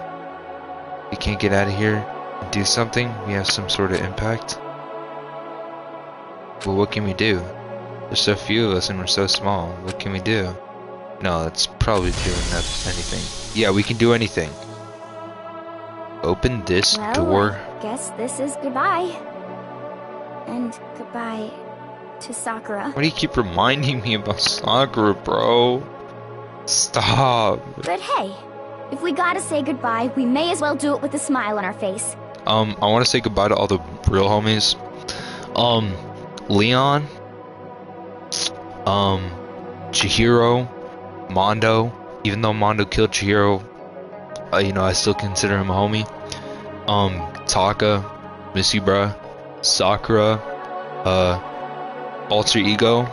If we can't get out of here and do something, we have some sort of impact. Well, what can we do? There's so few of us and we're so small. What can we do? No, that's probably doing anything. Yeah, we can do anything. Open this door. I guess this is goodbye. And goodbye to Sakura. Why do you keep reminding me about Sakura, bro? Stop. But hey, if we gotta say goodbye, we may as well do it with a smile on our face. I want to say goodbye to all the real homies. Leon. Chihiro. Mondo. Even though Mondo killed Chihiro, you know, I still consider him a homie. Taka. Miss you, bruh. Sakura. Alter Ego.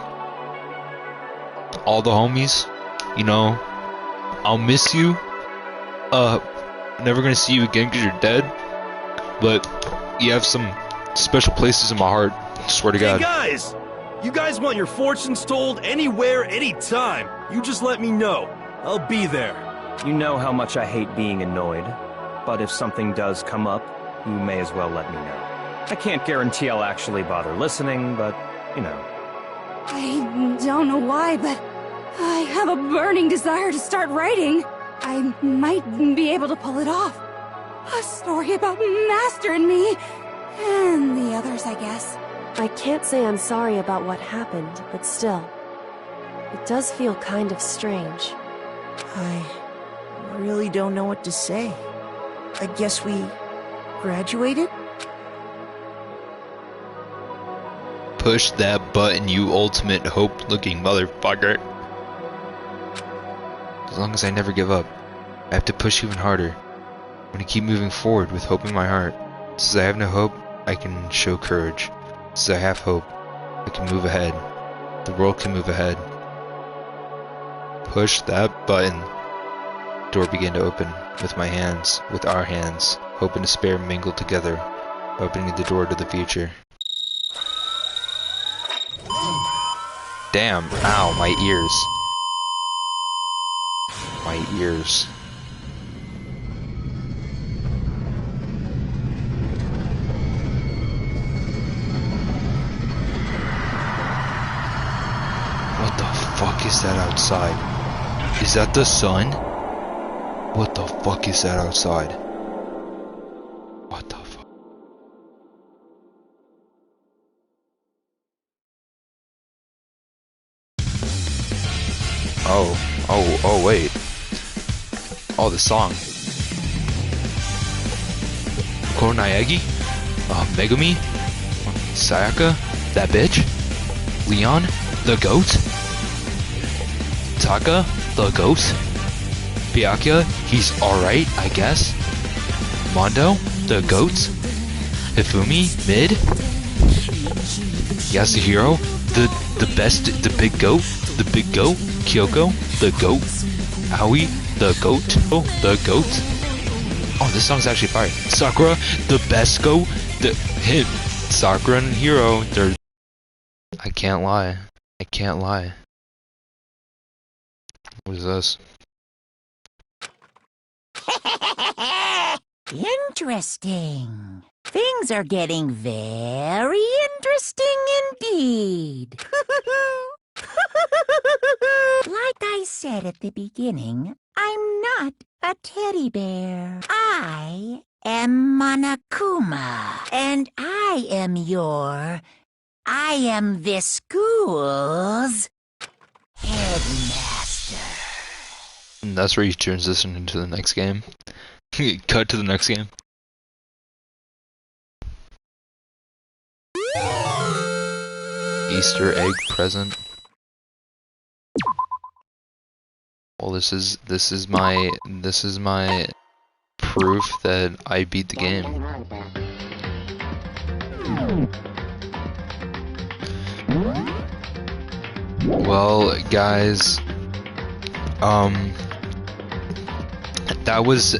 All the homies. You know, I'll miss you. Never gonna see you again because you're dead. But you have some special places in my heart. Swear to God. Hey guys! You guys want your fortunes told anywhere, anytime. You just let me know. I'll be there. You know how much I hate being annoyed, but if something does come up, you may as well let me know. I can't guarantee I'll actually bother listening, but, you know. I don't know why, but I have a burning desire to start writing. I might be able to pull it off. A story about Master and me, and the others, I guess. I can't say I'm sorry about what happened, but still. It does feel kind of strange. I really don't know what to say. I guess we graduated? Push that button, you ultimate hope-looking motherfucker. As long as I never give up, I have to push even harder. I'm gonna keep moving forward with hope in my heart. Since I have no hope, I can show courage. Since I have hope, I can move ahead. The world can move ahead. Push that button. Door began to open with my hands, with our hands. Hope and despair mingled together, opening the door to the future. Damn, ow, my ears. My ears. What the fuck is that outside? Is that the sun? What the fuck is that outside? What the fuck? Oh, wait. Oh, the song. Koronayagi? Megumi? Sayaka? That bitch? Leon? The goat? Taka? The goat? Byakuya? He's alright, I guess? Mondo? The goat? Hifumi? Mid? Yasuhiro? The best, the big goat? The big goat? Kyoko? The goat? Aoi? The goat? Oh, the goat? Oh, this song's actually fire. Sakura? The best goat? Him. Sakura and Hiro, they're... I can't lie. I can't lie. What is this? Interesting. Things are getting very interesting indeed. Like I said at the beginning, I'm not a teddy bear. I am Monokuma, and I am this school's headmaster. And that's where you transition into the next game. Cut to the next game. Easter egg present. Well, this is my proof that I beat the game. Well, guys, that was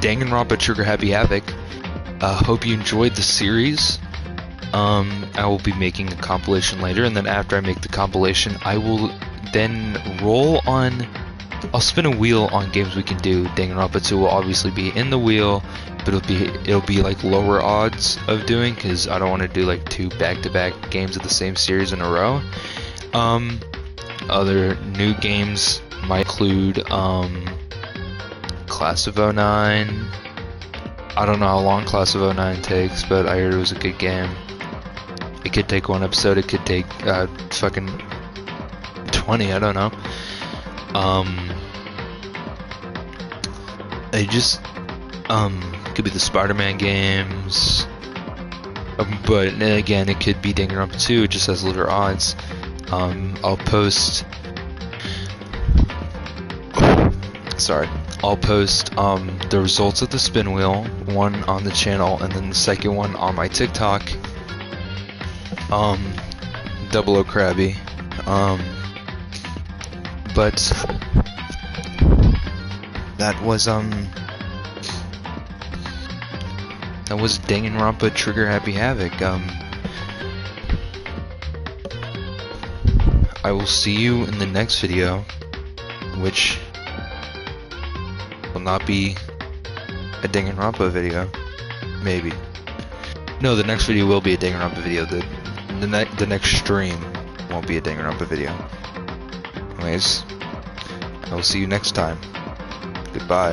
Danganronpa Trigger Happy Havoc. Hope you enjoyed the series. I will be making a compilation later, and then after I make the compilation, I will then roll on. I'll spin a wheel on games we can do. Danganronpa 2 will obviously be in the wheel, but it'll be like lower odds of doing, because I don't want to do like 2 back-to-back games of the same series in a row. Other new games might include Class of 09. I don't know how long Class of 09 takes, but I heard it was a good game. It could take 1 episode, it could take fucking 20, I don't know. It just could be the Spider-Man games, but again, it could be Danganronpa 2. It just has lighter odds. I'll post. Sorry, I'll post the results of the spin wheel, one on the channel, and then the second one on my TikTok. Double O Krabby. But that was Danganronpa Trigger Happy Havoc. I will see you in the next video, which will not be a Danganronpa video. Maybe. No, the next video will be a Danganronpa video. The next stream won't be a Danganronpa video. Anyways, I will see you next time. Goodbye.